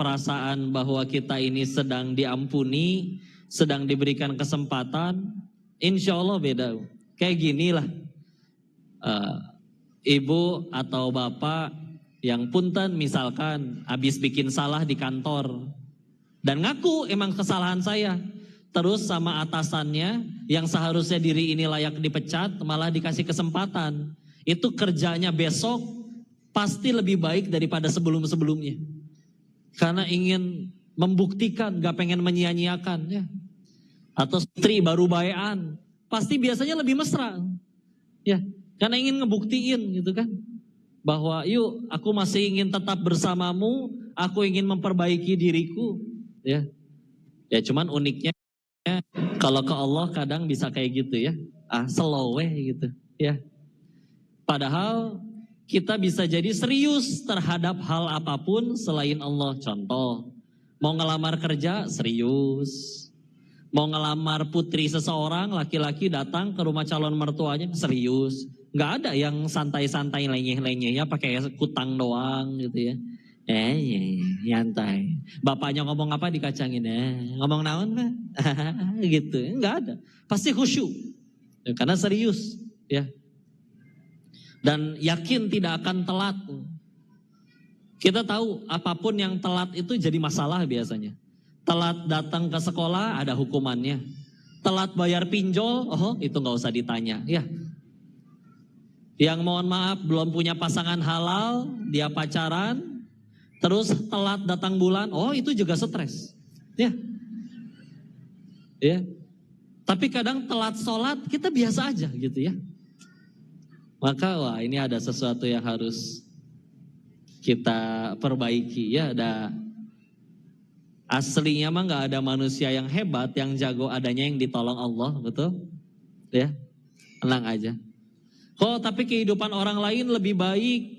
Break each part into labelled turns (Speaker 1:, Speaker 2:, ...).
Speaker 1: perasaan bahwa kita ini sedang diampuni, sedang diberikan kesempatan, insya Allah beda. Kayak ginilah, ibu atau bapak yang punten misalkan habis bikin salah di kantor dan ngaku emang kesalahan saya, terus sama atasannya yang seharusnya diri ini layak dipecat malah dikasih kesempatan, itu kerjanya besok pasti lebih baik daripada sebelum-sebelumnya, karena ingin membuktikan, gak pengen menyia-nyiakan ya. Atau istri baru bayan, pasti biasanya lebih mesra ya, karena ingin ngebuktiin gitu kan, bahwa yuk aku masih ingin tetap bersamamu, aku ingin memperbaiki diriku ya. Ya cuman uniknya kalau ke Allah kadang bisa kayak gitu ya, slow gitu ya. Padahal kita bisa jadi serius terhadap hal apapun selain Allah. Contoh, mau ngelamar kerja serius, mau ngelamar putri seseorang, laki-laki datang ke rumah calon mertuanya serius. Nggak ada yang santai-santai lenyeh-lenyeh ya, pakai kutang doang gitu ya. Nyantai. Bapaknya ngomong apa dikacangin, ngomong naon Pak? Gitu, nggak ada. Pasti khusyuk, karena serius ya. Dan yakin tidak akan telat. Kita tahu apapun yang telat itu jadi masalah biasanya. Telat datang ke sekolah ada hukumannya. Telat bayar pinjol, itu nggak usah ditanya ya. Yang mohon maaf belum punya pasangan halal, dia pacaran, terus telat datang bulan, itu juga stres ya. Ya. Tapi kadang telat sholat kita biasa aja gitu ya. Maka ini ada sesuatu yang harus kita perbaiki ya. Ada aslinya mah nggak ada manusia yang hebat, yang jago, adanya yang ditolong Allah, betul? Ya, tenang aja. Tapi kehidupan orang lain lebih baik,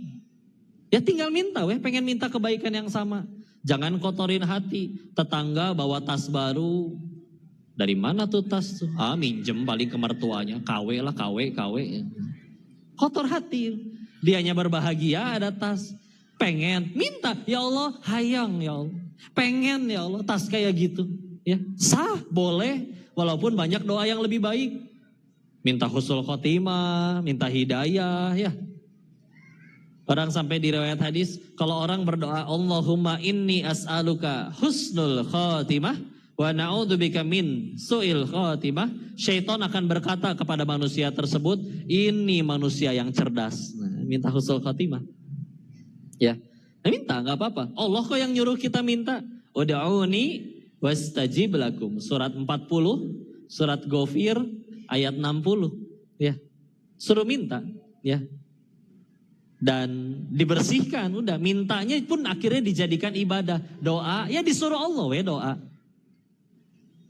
Speaker 1: ya tinggal minta, pengen minta kebaikan yang sama. Jangan kotorin hati. Tetangga bawa tas baru, dari mana tuh tas tuh? Minjem paling ke mertuanya, KW lah, KW. Kotor hati, dianya berbahagia ada tas, pengen minta, ya Allah hayang ya Allah, pengen ya Allah tas kayak gitu ya, sah boleh, walaupun banyak doa yang lebih baik, minta husnul khotimah, minta hidayah ya. Orang sampai di riwayat hadis, kalau orang berdoa Allahumma inni as'aluka husnul khotimah wa na'udzubika min su'il khotimah, syaitan akan berkata kepada manusia tersebut, ini manusia yang cerdas. Minta husnul khotimah. Ya. Minta enggak apa-apa. Allah kok yang nyuruh kita minta. Ud'uni wastajib lakum. Surat 40, surat Ghafir ayat 60. Ya. Suruh minta, ya. Dan dibersihkan, udah mintanya pun akhirnya dijadikan ibadah. Doa, ya disuruh Allah doa.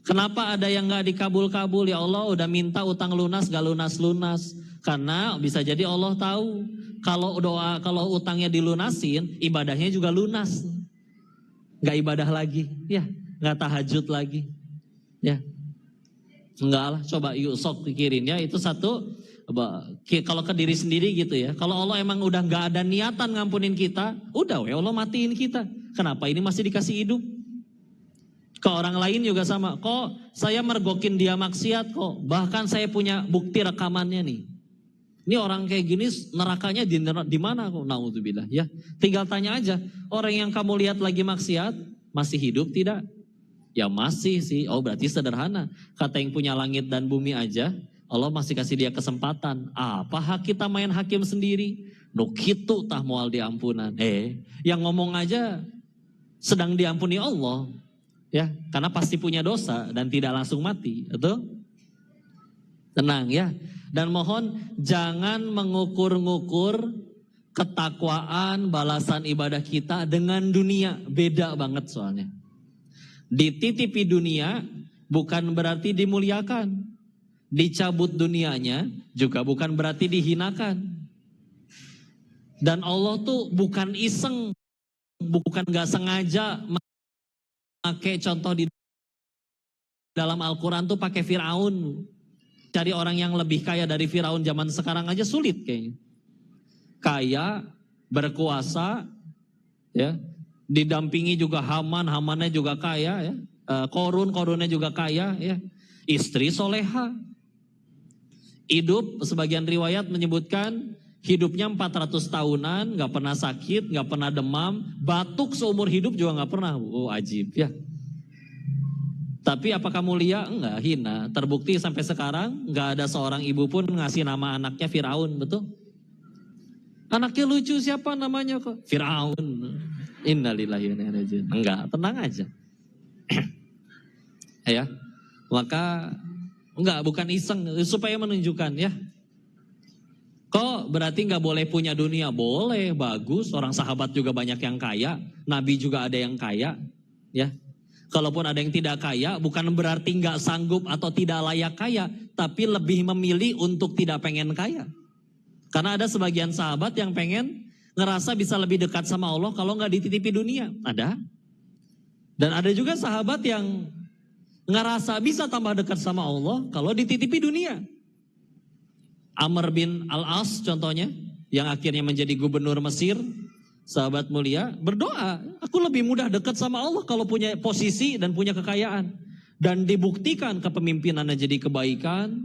Speaker 1: Kenapa ada yang gak dikabul-kabul? Ya Allah udah minta utang lunas gak lunas-lunas. Karena bisa jadi Allah tahu kalau utangnya dilunasin, ibadahnya juga lunas. Gak ibadah lagi, ya, gak tahajud lagi. Ya. Enggak lah, coba yuk sok pikirin ya, itu satu. Kalau ke diri sendiri gitu ya. Kalau Allah emang udah gak ada niatan ngampunin kita, udah Allah matiin kita. Kenapa ini masih dikasih hidup? Ke orang lain juga sama. Kok saya mergokin dia maksiat kok. Bahkan saya punya bukti rekamannya nih. Ini orang kayak gini nerakanya di mana kok? Naudzubillah ya. Tinggal tanya aja. Orang yang kamu lihat lagi maksiat masih hidup tidak? Ya masih sih. Berarti sederhana. Kata yang punya langit dan bumi aja, Allah masih kasih dia kesempatan. Apa hak kita main hakim sendiri? Kitu tah moal diampunan. Yang ngomong aja sedang diampuni Allah. Ya, karena pasti punya dosa dan tidak langsung mati, betul? Tenang ya. Dan mohon jangan mengukur-ngukur ketakwaan, balasan ibadah kita dengan dunia. Beda banget soalnya. Dititipi dunia bukan berarti dimuliakan. Dicabut dunianya juga bukan berarti dihinakan. Dan Allah tuh bukan iseng, bukan gak sengaja pakai contoh di dalam Al-Quran tuh pakai Firaun. Cari orang yang lebih kaya dari Firaun zaman sekarang aja sulit kayaknya. Kaya, berkuasa, ya, Didampingi juga Haman, Hamannya juga kaya ya. Korunnya juga kaya ya. Istri soleha. Hidup, sebagian riwayat menyebutkan hidupnya 400 tahunan, gak pernah sakit, gak pernah demam, batuk seumur hidup juga gak pernah. Oh ajib ya. Tapi apakah mulia? Enggak, hina. Terbukti sampai sekarang gak ada seorang ibu pun ngasih nama anaknya Firaun, betul? Anaknya lucu, siapa namanya kok? Firaun. Innalillahi wa inna ilaihi raji'un. Enggak, tenang aja. Ya. Maka enggak, bukan iseng, supaya menunjukkan ya. Kok berarti enggak boleh punya dunia? Boleh, bagus. Orang sahabat juga banyak yang kaya, nabi juga ada yang kaya, ya. Kalaupun ada yang tidak kaya, bukan berarti enggak sanggup atau tidak layak kaya, tapi lebih memilih untuk tidak pengen kaya. Karena ada sebagian sahabat yang pengen ngerasa bisa lebih dekat sama Allah kalau nggak dititipi dunia. Ada. Dan ada juga sahabat yang ngerasa bisa tambah dekat sama Allah kalau dititipi dunia. Amr bin Al-As contohnya, yang akhirnya menjadi gubernur Mesir, sahabat mulia, berdoa, aku lebih mudah dekat sama Allah kalau punya posisi dan punya kekayaan. Dan dibuktikan kepemimpinannya jadi kebaikan,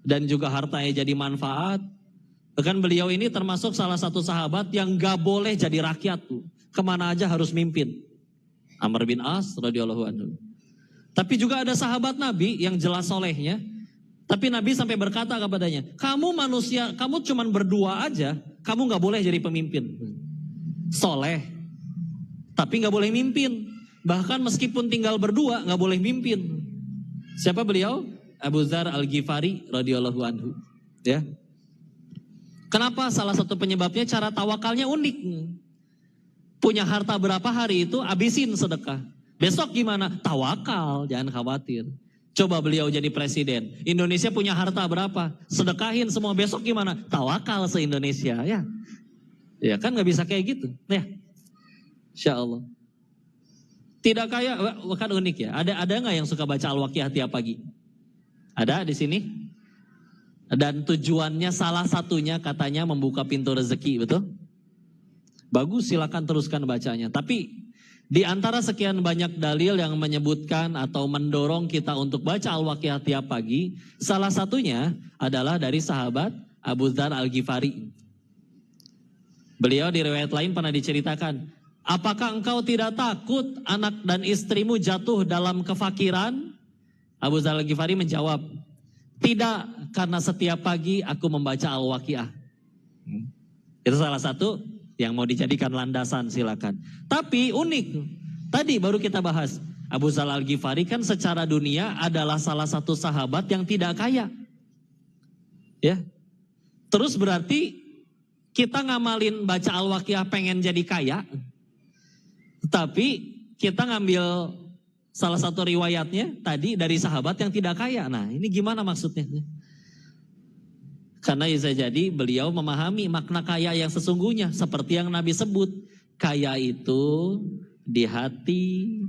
Speaker 1: dan juga hartanya jadi manfaat. Bahkan beliau ini termasuk salah satu sahabat yang gak boleh jadi rakyat tuh. Kemana aja harus mimpin. Amr bin As radhiyallahu anhu. Tapi juga ada sahabat Nabi yang jelas solehnya. Tapi Nabi sampai berkata kepadanya, kamu manusia, kamu cuman berdua aja, kamu gak boleh jadi pemimpin. Soleh, tapi gak boleh mimpin. Bahkan meskipun tinggal berdua gak boleh mimpin. Siapa beliau? Abu Dzar Al-Ghifari radhiyallahu anhu. Ya. Kenapa? Salah satu penyebabnya cara tawakalnya unik. Punya harta berapa hari itu, habisin sedekah. Besok gimana? Tawakal, jangan khawatir. Coba beliau jadi presiden. Indonesia punya harta berapa? Sedekahin semua, besok gimana? Tawakal se-Indonesia. Ya kan gak bisa kayak gitu. Ya, Insya Allah. Tidak kaya, kan unik ya. Ada gak yang suka baca Al-Waqiah tiap pagi? Ada di sini? Dan tujuannya salah satunya katanya membuka pintu rezeki, betul? Bagus, silakan teruskan bacanya. Tapi di antara sekian banyak dalil yang menyebutkan atau mendorong kita untuk baca Al-Waqiah tiap pagi, salah satunya adalah dari sahabat Abu Dzar Al-Ghifari. Beliau di riwayat lain pernah diceritakan, apakah engkau tidak takut anak dan istrimu jatuh dalam kefakiran? Abu Dzar Al-Ghifari menjawab, tidak, karena setiap pagi aku membaca Al-Waqiah. Itu salah satu yang mau dijadikan landasan, silakan. Tapi unik, tadi baru kita bahas, Abu Dzar Al-Ghifari kan secara dunia adalah salah satu sahabat yang tidak kaya. Ya. Terus berarti kita ngamalin baca Al-Waqiah pengen jadi kaya, tapi kita ngambil salah satu riwayatnya tadi dari sahabat yang tidak kaya. Nah ini gimana maksudnya? Karena bisa jadi beliau memahami makna kaya yang sesungguhnya. Seperti yang Nabi sebut, kaya itu di hati.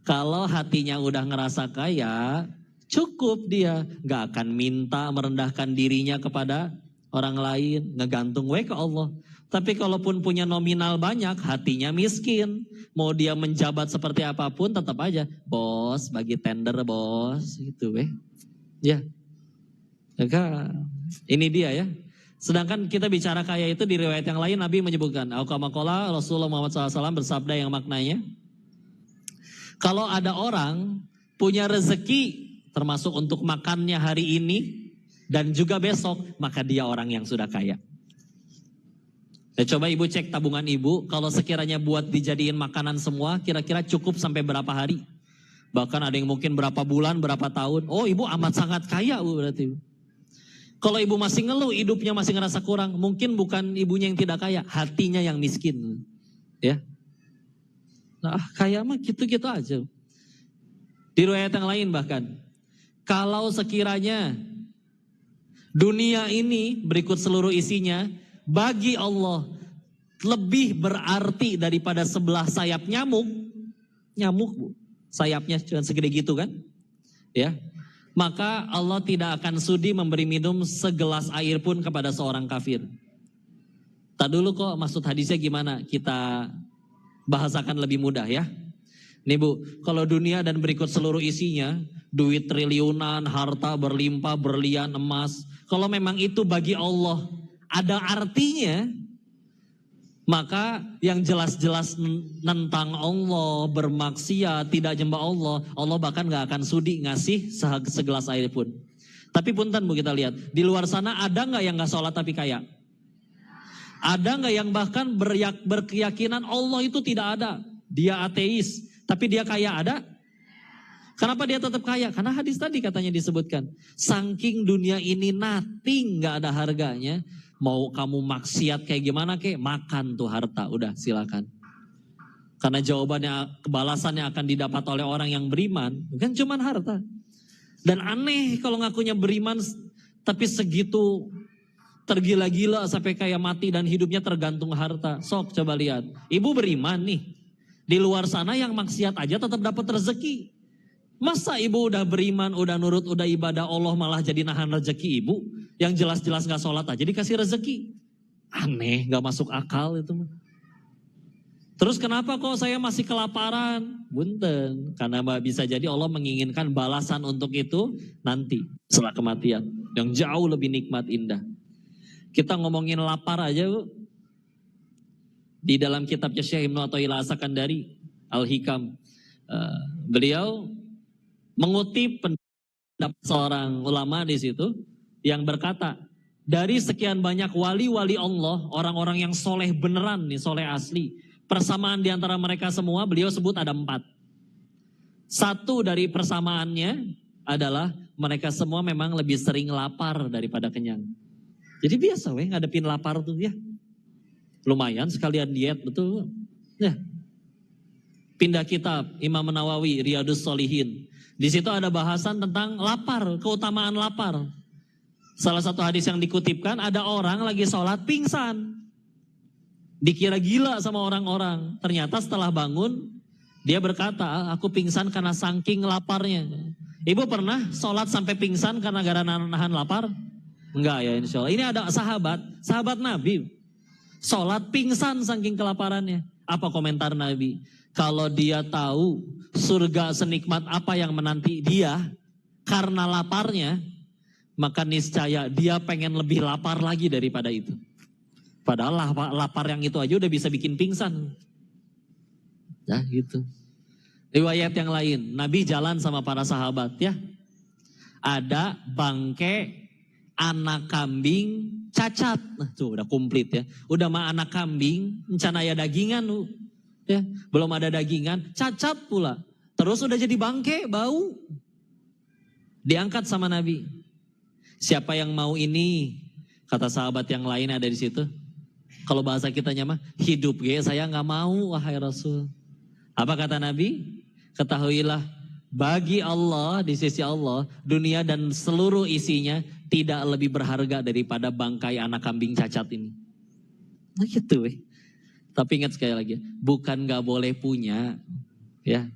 Speaker 1: Kalau hatinya udah ngerasa kaya, cukup dia. Gak akan minta merendahkan dirinya kepada orang lain. Ngegantung ke Allah. Tapi kalaupun punya nominal banyak, hatinya miskin. Mau dia menjabat seperti apapun, tetap aja, bos, bagi tender bos, gitu ya. Maka ini dia ya. Sedangkan kita bicara kaya itu di riwayat yang lain, Nabi menyebutkan, Al-Qamaqola Rasulullah Muhammad SAW bersabda yang maknanya, kalau ada orang punya rezeki, termasuk untuk makannya hari ini, dan juga besok, maka dia orang yang sudah kaya. Ya, coba ibu cek tabungan ibu, kalau sekiranya buat dijadiin makanan semua, kira-kira cukup sampai berapa hari? Bahkan ada yang mungkin berapa bulan, berapa tahun. Oh ibu amat sangat kaya bu berarti. Kalau ibu masih ngeluh, hidupnya masih ngerasa kurang, mungkin bukan ibunya yang tidak kaya, hatinya yang miskin. Ya. Nah kaya mah gitu-gitu aja. Di riwayat yang lain bahkan, kalau sekiranya dunia ini berikut seluruh isinya, bagi Allah lebih berarti daripada sebelah sayap nyamuk. Nyamuk bu, sayapnya cuma segede gitu kan. Ya, maka Allah tidak akan sudi memberi minum segelas air pun kepada seorang kafir. Tak dulu kok maksud hadisnya gimana? Kita Bahasakan lebih mudah ya. Nih Bu, kalau dunia dan berikut seluruh isinya, duit triliunan, harta berlimpah, berlian, emas. Kalau memang itu bagi Allah ada artinya, maka yang jelas-jelas nentang Allah, bermaksiat, tidak nyembah Allah, Allah bahkan gak akan sudi ngasih segelas air pun. Tapi punten Bu, kita lihat, di luar sana ada gak yang gak sholat tapi kaya? Ada gak yang bahkan berkeyakinan Allah itu tidak ada? Dia ateis, tapi dia kaya, ada? Kenapa dia tetap kaya? Karena hadis tadi katanya disebutkan. Saking dunia ini nothing, gak ada harganya. Mau kamu maksiat kayak gimana kek, makan tuh harta, udah silakan. Karena jawabannya, balasannya akan didapat oleh orang yang beriman, kan cuman harta. Dan aneh kalau ngakunya beriman, tapi segitu tergila-gila sampai kayak mati dan hidupnya tergantung harta. Sok coba lihat, ibu beriman nih, di luar sana yang maksiat aja tetap dapat rezeki. Masa ibu udah beriman, udah nurut, udah ibadah, Allah malah jadi nahan rezeki ibu? Yang jelas-jelas gak sholat aja dikasih rezeki. Aneh, gak masuk akal itu. Terus kenapa kok saya masih kelaparan? Bunten, karena bisa jadi Allah menginginkan balasan untuk itu nanti setelah kematian. Yang jauh lebih nikmat, indah. Kita ngomongin lapar aja Bu. Di dalam kitabnya Syekh Ibnu Athaillah As-Sakandari, Al-Hikam. Beliau mengutip pendapat seorang ulama di situ yang berkata, dari sekian banyak wali-wali Allah, orang-orang yang soleh beneran nih, soleh asli, persamaan di antara mereka semua beliau sebut ada 4. Satu dari persamaannya adalah mereka semua memang lebih sering lapar daripada kenyang. Jadi biasa ngadepin lapar tuh ya. Lumayan sekalian diet, betul. Ya. Pindah kitab Imam Nawawi, Riyadhus Shalihin. Di situ ada bahasan tentang lapar, keutamaan lapar. Salah satu hadis yang dikutipkan, ada orang lagi sholat pingsan. Dikira gila sama orang-orang. Ternyata setelah bangun, dia berkata, aku pingsan karena saking laparnya. Ibu pernah sholat sampai pingsan karena gara nahan lapar? Enggak ya, insya Allah. Ini ada sahabat Nabi. Sholat pingsan saking kelaparannya. Apa komentar Nabi? Kalau dia tahu surga senikmat apa yang menanti dia karena laparnya, maka niscaya dia pengen lebih lapar lagi daripada itu. Padahal lapar yang itu aja udah bisa bikin pingsan. Ya gitu. Riwayat yang lain, Nabi jalan sama para sahabat ya. Ada bangke anak kambing cacat. Nah tuh udah komplit ya. Udah mah anak kambing, rencana ya dagingan lu. Ya, belum ada dagingan, cacat pula. Terus udah jadi bangke, bau. Diangkat sama Nabi. Siapa yang mau ini? Kata sahabat yang lain ada di situ. Kalau bahasa kitanya mah, hidup saya nggak mau, wahai Rasul. Apa kata Nabi? Ketahuilah, bagi Allah, di sisi Allah, dunia dan seluruh isinya tidak lebih berharga daripada bangkai anak kambing cacat ini. Nah gitu Tapi ingat sekali lagi, bukan gak boleh punya, ya.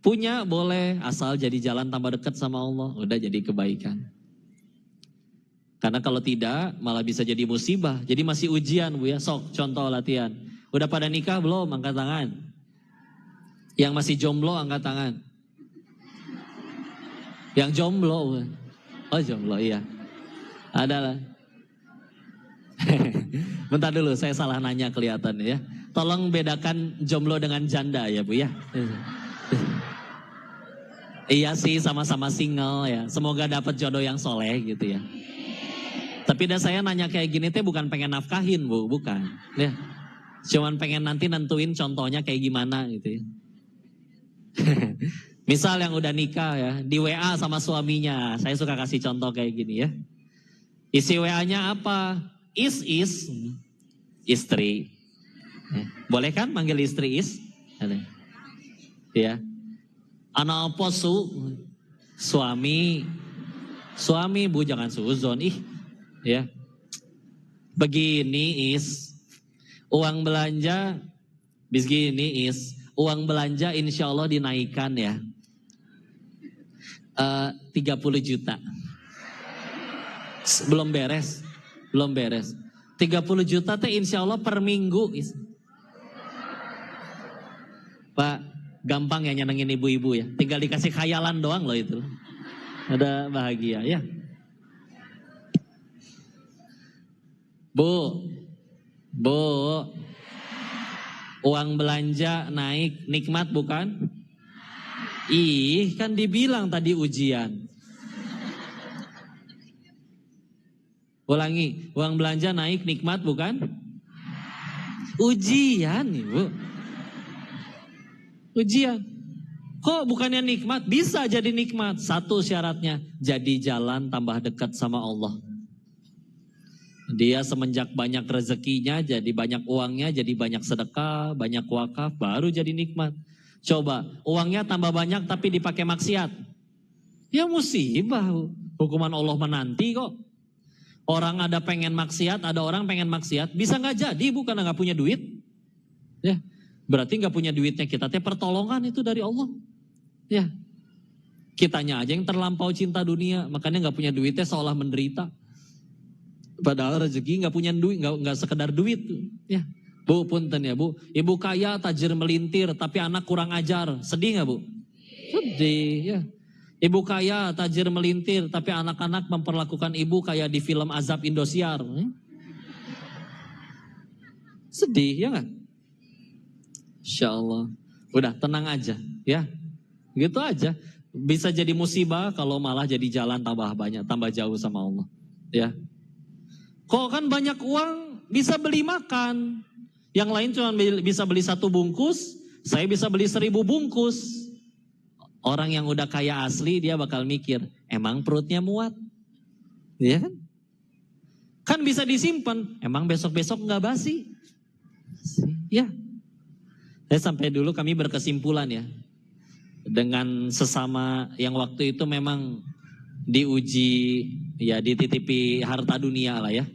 Speaker 1: Punya boleh, asal jadi jalan tambah dekat sama Allah, udah jadi kebaikan. Karena kalau tidak, malah bisa jadi musibah. Jadi masih ujian Bu ya, sok contoh latihan. Udah pada nikah belum? Angkat tangan. Yang masih jomblo angkat tangan. Yang jomblo, oh jomblo iya. Adalah. Bentar dulu, saya salah nanya kelihatan ya. Tolong bedakan jomblo dengan janda ya Bu ya. Iya sih, sama-sama single ya. Semoga dapat jodoh yang soleh gitu ya. Tapi dah saya nanya kayak gini teh bukan pengen nafkahin Bu, bukan. Ya. Cuman pengen nanti nentuin contohnya kayak gimana gitu ya. Misal yang udah nikah ya, di WA sama suaminya. Saya suka kasih contoh kayak gini ya. Isi WA-nya apa? Is istri. Boleh kan manggil istri is? Ya. Anak posu suami Bu, jangan suzon ya. Begini is uang belanja begini is uang belanja insya Allah dinaikkan ya 30 juta. Belum beres 30 juta teh insya Allah per minggu. Pak, gampang ya nyenengin ibu-ibu ya. Tinggal dikasih khayalan doang loh itu. Ada bahagia ya. Bu, uang belanja naik, nikmat bukan? Ih, kan dibilang tadi ujian. Ulangi, uang belanja naik, nikmat bukan? Ujian Ibu. Ujian. Kok bukannya nikmat? Bisa jadi nikmat. Satu syaratnya, jadi jalan tambah dekat sama Allah. Dia semenjak banyak rezekinya, jadi banyak uangnya, jadi banyak sedekah, banyak wakaf, baru jadi nikmat. Coba, uangnya tambah banyak tapi dipakai maksiat. Ya musibah, hukuman Allah menanti kok. Orang ada pengen maksiat, ada orang pengen maksiat, bisa nggak jadi bukan nggak punya duit. Ya, berarti nggak punya duitnya kita teh pertolongan itu dari Allah. Ya, kitanya aja yang terlampau cinta dunia, makanya nggak punya duitnya seolah menderita. Padahal rezeki nggak punya duit, nggak sekedar duit. Ya, Bu, punten ya Bu, ibu kaya tajir melintir, tapi anak kurang ajar, sedih nggak Bu? Sedih ya. Ibu kaya, tajir melintir, tapi anak-anak memperlakukan ibu kayak di film Azab Indosiar. Sedih, ya nggak? Insya Allah. Udah, tenang aja, ya. Gitu aja. Bisa jadi musibah kalau malah jadi jalan tambah banyak, tambah jauh sama Allah. Ya. Kok kan banyak uang, bisa beli makan. Yang lain cuma bisa beli 1 bungkus, saya bisa beli 1000 bungkus. Orang yang udah kaya asli dia bakal mikir, emang perutnya muat? Iya kan? Kan bisa disimpan, emang besok-besok nggak basi? Ya. Sampai dulu kami berkesimpulan ya, dengan sesama yang waktu itu memang diuji, ya dititipi harta dunia lah ya.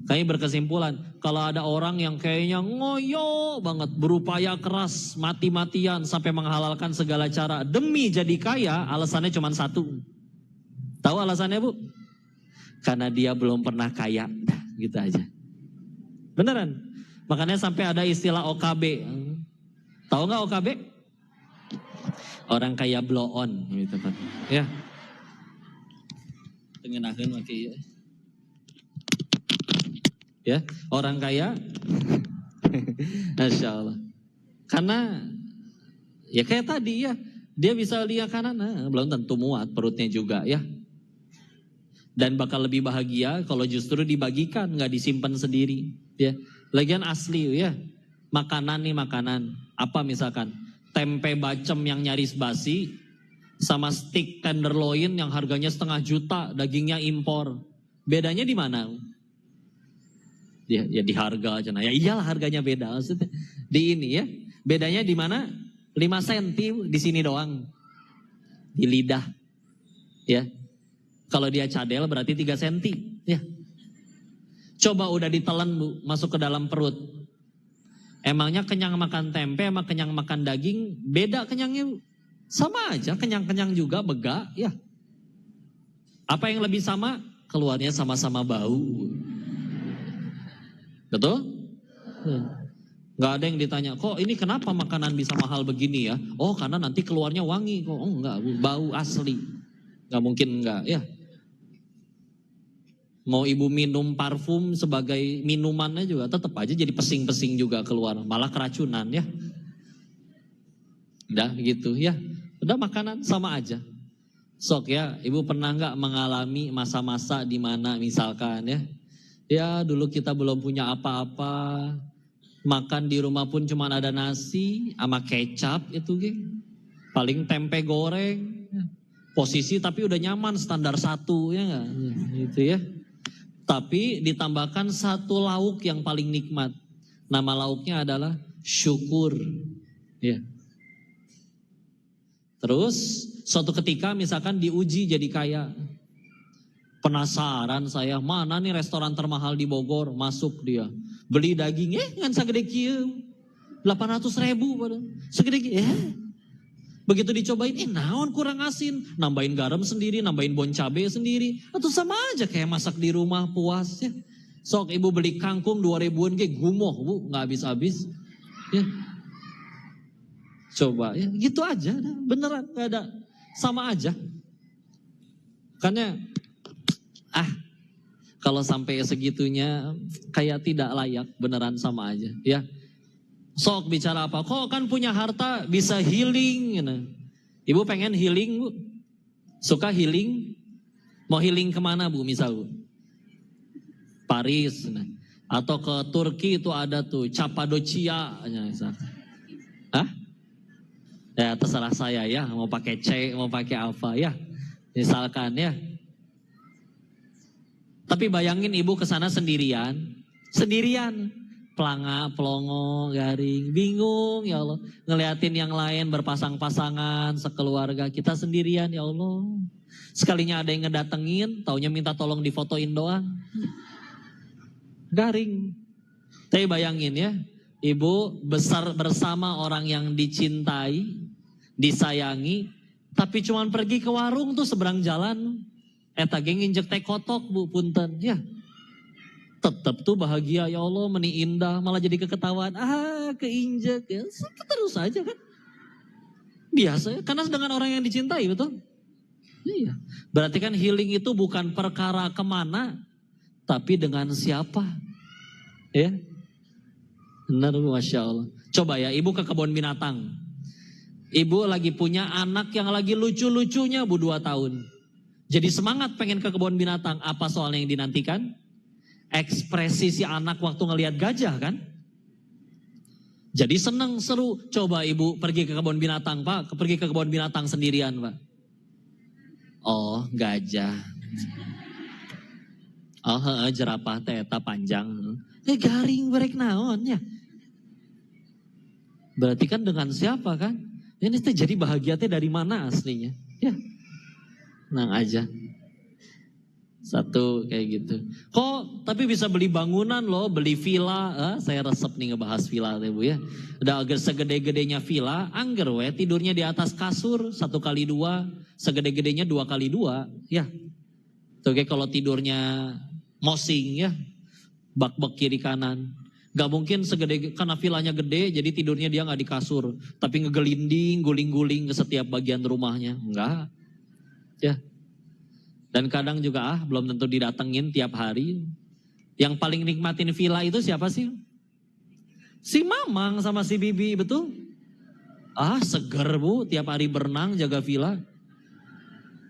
Speaker 1: Kami berkesimpulan, kalau ada orang yang kayaknya ngoyo banget, berupaya keras, mati-matian sampai menghalalkan segala cara demi jadi kaya, alasannya cuma satu. Tahu alasannya Bu? Karena dia belum pernah kaya, gitu aja. Beneran. Makanya sampai ada istilah OKB. Tahu nggak OKB? Orang kaya blow on, gitu kan. Ya. Tengenakeun make ieu. Ya, orang kaya, Masya Allah. Karena ya kayak tadi ya, dia bisa lihat kanan, belum tentu muat perutnya juga ya. Dan bakal lebih bahagia kalau justru dibagikan, nggak disimpan sendiri. Ya, lagian asli ya, makanan nih makanan. Apa misalkan tempe bacem yang nyaris basi, sama steak tenderloin yang harganya 1,5 juta, dagingnya impor. Bedanya di mana? Ya di harga aja. Ya iyalah harganya beda maksudnya. Di ini ya. Bedanya di mana? 5 senti di sini doang. Di lidah. Ya. Kalau dia cadel berarti 3 senti. Ya. Coba udah ditelan Bu, masuk ke dalam perut. Emangnya kenyang makan tempe sama kenyang makan daging beda kenyangnya Bu? Sama aja, kenyang-kenyang juga bega ya. Apa yang lebih sama? Keluarnya sama-sama bau. Betul? Gak ada yang ditanya, kok ini kenapa makanan bisa mahal begini ya? Oh karena nanti keluarnya wangi kok. Oh enggak, bau asli. Gak mungkin enggak ya. Mau ibu minum parfum sebagai minumannya juga tetap aja jadi pesing-pesing juga keluar. Malah keracunan ya. Udah gitu ya. Udah makanan sama aja. Sok ya, ibu pernah nggak mengalami masa-masa di mana misalkan ya. Ya dulu kita belum punya apa-apa, makan di rumah pun cuma ada nasi sama kecap itu paling tempe goreng, posisi tapi udah nyaman standar 1 ya nggak, gitu ya. Tapi ditambahkan 1 lauk yang paling nikmat, nama lauknya adalah syukur, ya. Terus suatu ketika misalkan diuji jadi kaya. Penasaran saya, mana nih restoran termahal di Bogor, masuk dia. Beli daging, ngan sagede kieu. 800.000 pada. Segede kieu, Begitu dicobain, naon kurang asin. Nambahin garam sendiri, nambahin bon cabe sendiri. Atau sama aja kayak masak di rumah puas ya. Sok ibu beli kangkung 2.000-an gumoh Bu, gak habis-habis. Ya. Coba ya gitu aja, beneran gak ada, sama aja. Makanya kalau sampai segitunya kayak tidak layak, beneran sama aja ya. Sok bicara apa, kok kan punya harta bisa healing gitu. Ibu pengen healing Bu? Suka healing? Mau healing kemana Bu misal Bu? Paris nah. Atau ke Turki itu ada tuh Cappadocia misal. Hah? Ya terserah saya ya, mau pakai C, mau pakai apa ya. Misalkan ya. Tapi bayangin ibu kesana sendirian. Pelanga, pelongo, garing, bingung ya Allah. Ngeliatin yang lain berpasang-pasangan, sekeluarga. Kita sendirian ya Allah. Sekalinya ada yang ngedatengin, taunya minta tolong difotoin doang. Garing. Tapi bayangin ya, ibu besar bersama orang yang dicintai, disayangi, tapi cuman pergi ke warung tuh seberang jalan. Eta geng injek teh kotok Bu, punten. Ya, tetap tuh bahagia ya Allah, meni indah, malah jadi keketawaan. Keinjek ya, terus aja kan. Biasa ya, karena dengan orang yang dicintai, betul? Iya. Berarti kan healing itu bukan perkara kemana, tapi dengan siapa. Ya. Benar Masya Allah. Coba ya, ibu ke kebun binatang. Ibu lagi punya anak yang lagi lucu-lucunya Bu 2 tahun. Jadi semangat pengen ke kebun binatang. Apa soalnya yang dinantikan? Ekspresi si anak waktu ngelihat gajah kan? Jadi seneng, seru. Coba ibu pergi ke kebun binatang Pak. Pergi ke kebun binatang sendirian Pak. Oh gajah. Oh jerapah teta panjang. Garing berek naon ya. Berarti kan dengan siapa kan? Ini teh jadi bahagia teh dari mana aslinya? Ya. Tenang aja. Satu kayak gitu. Kok tapi bisa beli bangunan loh, beli villa. Saya resep nih ngebahas villa deh Bu ya. Udah agak segede-gedenya villa, angger we tidurnya di atas kasur 1x2, segede-gedenya 2x2. Ya. Tuh kayak kalau tidurnya mosing ya, bak-bak kiri kanan. Gak mungkin segede, karena villanya gede jadi tidurnya dia gak di kasur. Tapi ngegelinding, guling-guling ke setiap bagian rumahnya. Enggak. Ya. Dan kadang juga belum tentu didatengin tiap hari. Yang paling nikmatin villa itu siapa sih? Si Mamang sama si Bibi, betul? Seger Bu, tiap hari berenang jaga villa.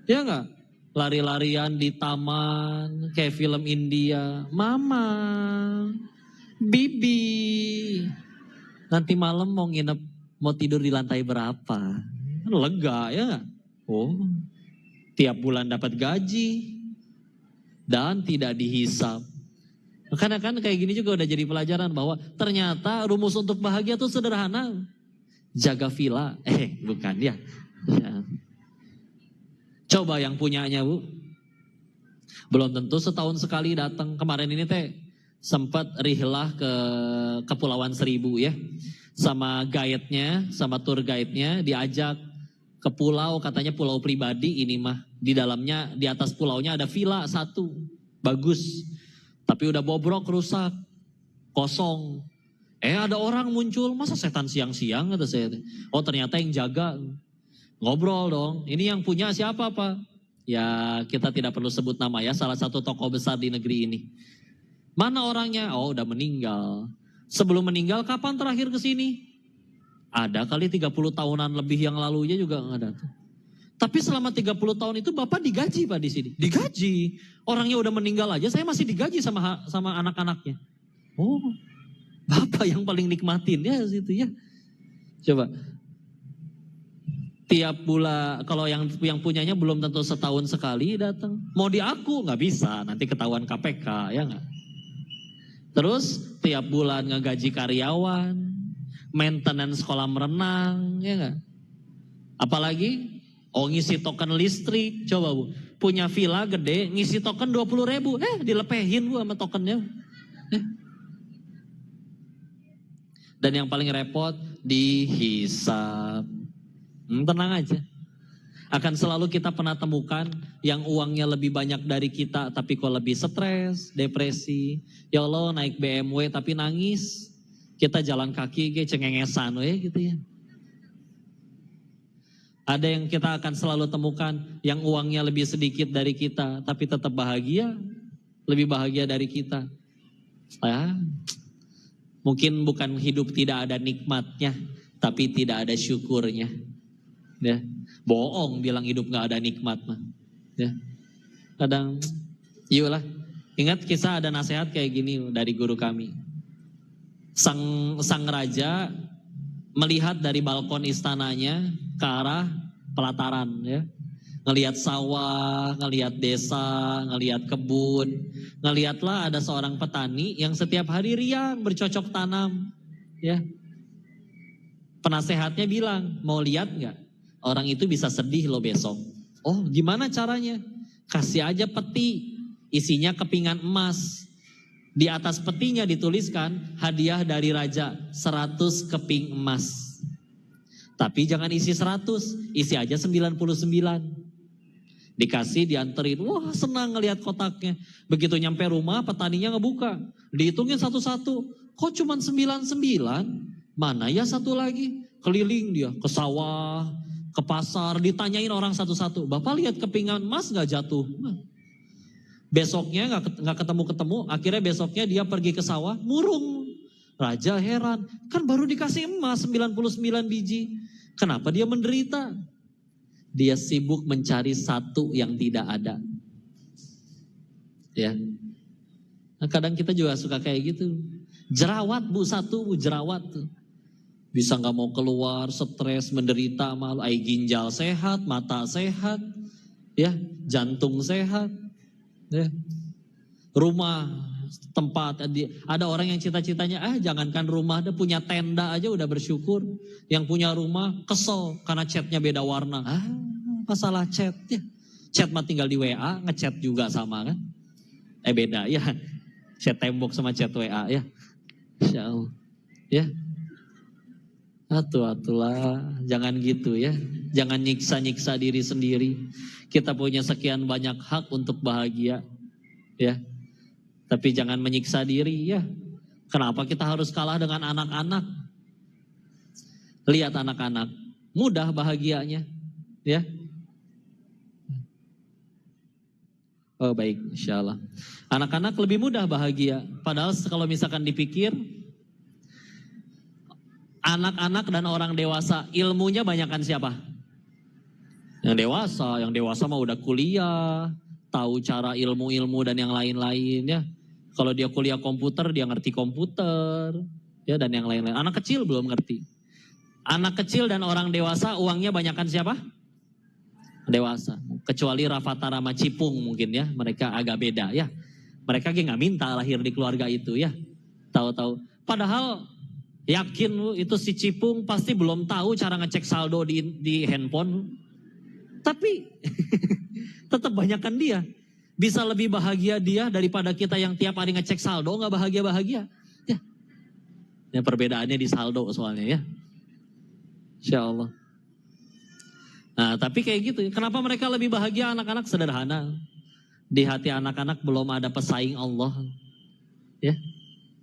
Speaker 1: Ya enggak? Lari-larian di taman, kayak film India. Mamang, Bibi. Nanti malam mau nginep, mau tidur di lantai berapa? Lega ya enggak? Tiap bulan dapat gaji dan tidak dihisap. Karena kan kayak gini juga udah jadi pelajaran bahwa ternyata rumus untuk bahagia tuh sederhana. Jaga villa. Bukan ya. Coba yang punyanya Bu. Belum tentu setahun sekali datang. Kemarin ini teh sempat rihlah ke Kepulauan Seribu ya. Sama guide-nya, sama tour guide-nya diajak ke pulau, katanya pulau pribadi ini mah. Di dalamnya, di atas pulaunya ada villa 1. Bagus. Tapi udah bobrok, rusak. Kosong. Ada orang muncul, masa setan siang-siang kata saya. Oh ternyata yang jaga. Ngobrol dong. Ini yang punya siapa Pak? Ya kita tidak perlu sebut nama ya. Salah satu tokoh besar di negeri ini. Mana orangnya? Oh udah meninggal. Sebelum meninggal kapan terakhir ke sini? Ada kali 30 tahunan lebih yang lalunya juga nggak datang. Tapi selama 30 tahun itu Bapak digaji Pak di sini. Digaji. Orangnya udah meninggal aja, saya masih digaji sama anak-anaknya. Oh, Bapak yang paling nikmatin ya situ ya. Coba. Tiap bulan, kalau yang punyanya belum tentu setahun sekali datang. Mau diaku nggak bisa, nanti ketahuan KPK ya nggak. Terus tiap bulan ngegaji karyawan, maintenance kolam renang, ya nggak? Apalagi, ngisi token listrik, coba Bu. Punya villa gede, ngisi token 20.000, dilepehin Bu sama tokennya. Dan yang paling repot, dihisap. Tenang aja. Akan selalu kita pernah temukan yang uangnya lebih banyak dari kita, tapi kok lebih stres, depresi. Ya Allah naik BMW tapi nangis. Kita jalan kaki cengengesan gitu ya. Ada yang kita akan selalu temukan yang uangnya lebih sedikit dari kita, tapi tetap bahagia, lebih bahagia dari kita. Ya, mungkin bukan hidup tidak ada nikmatnya, tapi tidak ada syukurnya. Ya, bohong bilang hidup gak ada nikmat mah. Ya, kadang, yuklah. Ingat kisah ada nasihat kayak gini dari guru kami. Sang raja melihat dari balkon istananya ke arah pelataran, ya. Ngelihat sawah, ngelihat desa, ngelihat kebun. Ngelihatlah ada seorang petani yang setiap hari riang bercocok tanam, ya. Penasehatnya bilang, mau lihat nggak? Orang itu bisa sedih loh besok. Oh, gimana caranya? Kasih aja peti, isinya kepingan emas. Di atas petinya dituliskan hadiah dari raja 100 keping emas. Tapi jangan isi 100, isi aja 99. Dikasih, dianterin, wah senang ngelihat kotaknya. Begitu nyampe rumah petaninya ngebuka, dihitungin satu-satu. Kok cuma 99? Mana ya satu lagi? Keliling dia ke sawah, ke pasar, ditanyain orang satu-satu. Bapak lihat kepingan emas gak jatuh? Besoknya nggak ketemu, akhirnya besoknya dia pergi ke sawah, murung. Raja heran, kan baru dikasih emas 99 biji. Kenapa dia menderita? Dia sibuk mencari satu yang tidak ada. Ya. Nah, kadang kita juga suka kayak gitu. Jerawat bu, satu bu, jerawat tuh. Bisa nggak mau keluar, stres, menderita, malu. Ginjal sehat, mata sehat, ya, jantung sehat. Ya. Rumah, tempat, ada orang yang cita-citanya, jangankan rumah, dia punya tenda aja udah bersyukur. Yang punya rumah kesel karena catnya beda warna. Masalah cat ya. Chat mah tinggal di WA, ngechat juga sama kan. Beda ya. Chat tembok sama chat WA ya. Insya Allah. Ya. Atulah, jangan gitu ya. Jangan nyiksa-nyiksa diri sendiri. Kita punya sekian banyak hak untuk bahagia, ya. Tapi jangan menyiksa diri, ya. Kenapa kita harus kalah dengan anak-anak? Lihat anak-anak, mudah bahagianya, ya. Oh baik, insya Allah. Anak-anak lebih mudah bahagia. Padahal kalau misalkan dipikir, anak-anak dan orang dewasa ilmunya banyakan siapa? Yang dewasa mah udah kuliah, tahu cara ilmu-ilmu dan yang lain-lain ya. Kalau dia kuliah komputer, dia ngerti komputer, ya dan yang lain-lain. Anak kecil belum ngerti. Anak kecil dan orang dewasa uangnya banyakan siapa? Dewasa. Kecuali Rafatara sama Cipung mungkin ya, mereka agak beda ya. Mereka nggak minta lahir di keluarga itu ya. Tahu-tahu. Padahal yakin lu itu si Cipung pasti belum tahu cara ngecek saldo di handphone. Tapi tetap banyakkan dia. Bisa lebih bahagia dia daripada kita yang tiap hari ngecek saldo gak bahagia-bahagia. Ya. Ya perbedaannya di saldo soalnya ya. Insya Allah. Nah tapi kayak gitu. Kenapa mereka lebih bahagia? Anak-anak sederhana. Di hati anak-anak belum ada pesaing Allah. Ya.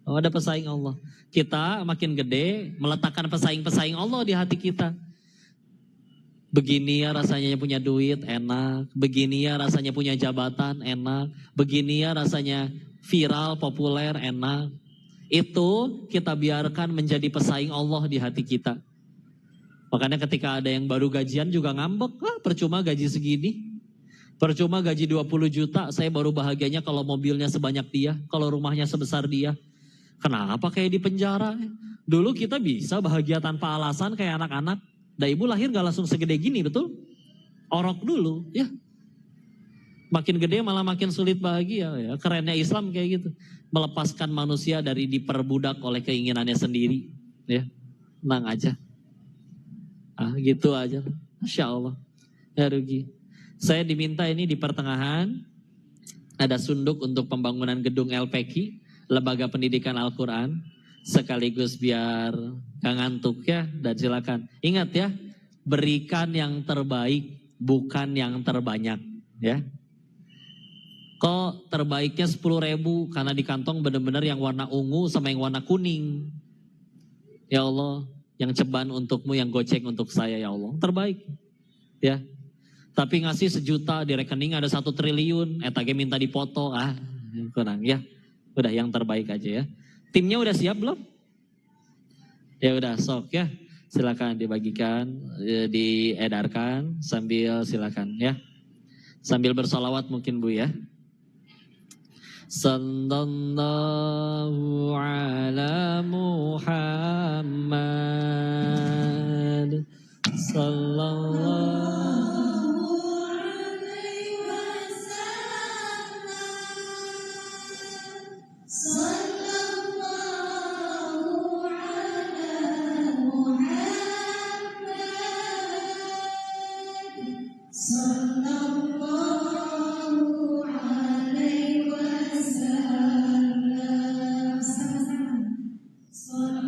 Speaker 1: Oh, ada pesaing Allah. Kita makin gede meletakkan pesaing-pesaing Allah di hati kita. Begini ya rasanya punya duit, enak. Begini ya rasanya punya jabatan, enak. Begini ya rasanya viral, populer, enak. Itu kita biarkan menjadi pesaing Allah di hati kita. Makanya ketika ada yang baru gajian juga ngambek. Percuma gaji segini. Percuma gaji 20 juta, saya baru bahagianya kalau mobilnya sebanyak dia. Kalau rumahnya sebesar dia. Kenapa kayak di penjara? Dulu kita bisa bahagia tanpa alasan kayak anak-anak. Dan ibu lahir gak langsung segede gini, betul? Orok dulu, ya. Makin gede malah makin sulit bahagia. Ya. Kerennya Islam kayak gitu. Melepaskan manusia dari diperbudak oleh keinginannya sendiri. Ya, tenang aja. Gitu aja. Masya Allah. Ya rugi. Saya diminta ini di pertengahan. Ada sunduk untuk pembangunan gedung LPQ. Lembaga Pendidikan Al-Quran. Sekaligus biar gak ngantuk ya. Dan silakan. Ingat ya. Berikan yang terbaik. Bukan yang terbanyak. Ya. Kok terbaiknya 10.000. Karena di kantong benar-benar yang warna ungu sama yang warna kuning. Ya Allah. Yang ceban untukmu, yang goceng untuk saya ya Allah. Terbaik. Ya. Tapi ngasih 1 juta di rekening ada 1 triliun, etage minta dipoto, kurang ya. Udah yang terbaik aja ya. Timnya udah siap belum? Ya udah sok ya. Silakan dibagikan, diedarkan sambil silakan ya. Sambil bersolawat mungkin Bu ya. Sallallahu ala Muhammad. Sallallahu alaihi wasallam. Sallallahu ala Muhammad.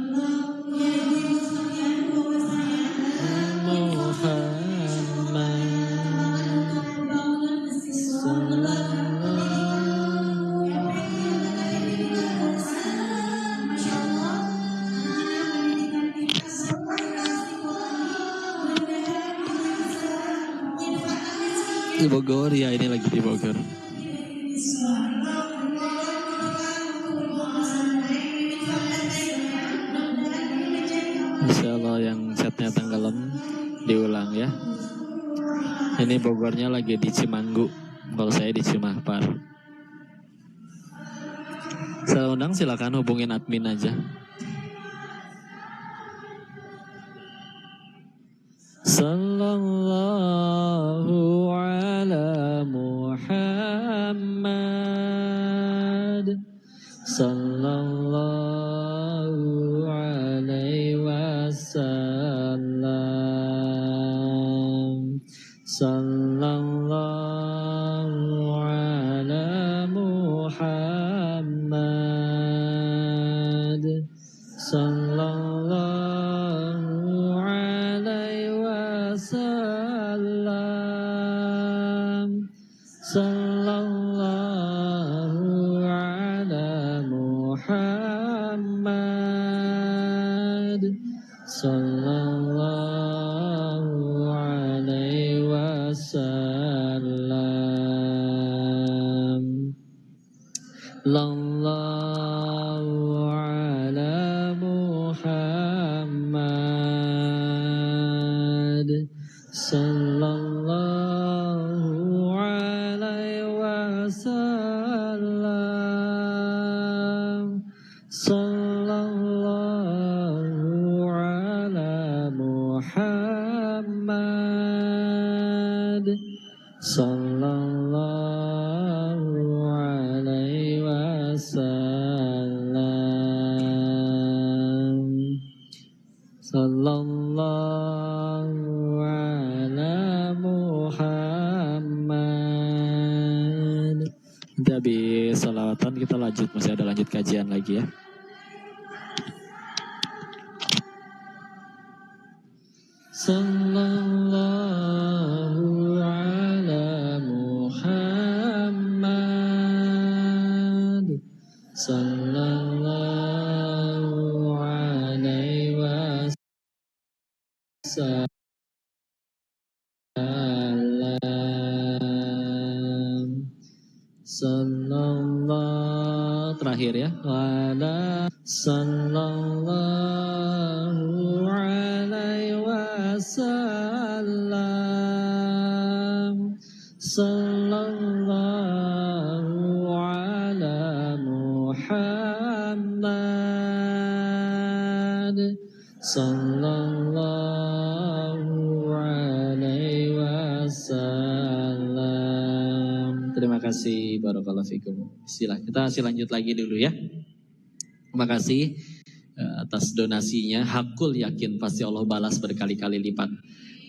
Speaker 1: Sallallahu alaihi wasallam. Sallallahu di Bogor ya, ini lagi di Bogor. Insya Allah yang chatnya tanggalan diulang ya. Ini Bogornya lagi di Cimanggu, kalau saya di Cimahpar. Saya undang silakan hubungin admin aja. Sallallahu ala Muhammad. Sallallahu alaihi wasallam. Sallallahu ala Muhammad. Sallallahu alaihi wasallam. Sallallahu ala Muhammad. Sallallahu alaihi wasallam. Sallallahu ala Muhammad. Sallallahu alaihi wasallam. Sallallahu ala Muhammad. Sallallahu alaihi wasallam. Sallallahu ala Muhammad. Nanti habis salawatan kita lanjut, masih ada lanjut kajian lagi ya. Sallallahu ala Muhammad. Sallallahu alaihi wasallam. Sallallahu terakhir ya. Wala sallallahu alaihi wasallam. Sallallahu ala Muhammad. Sallallahu alaihi wasallam. Terima kasih, barakallahu fikum. Kita lanjut lagi dulu ya. Terima kasih atas donasinya. Hakul yakin pasti Allah balas berkali-kali lipat.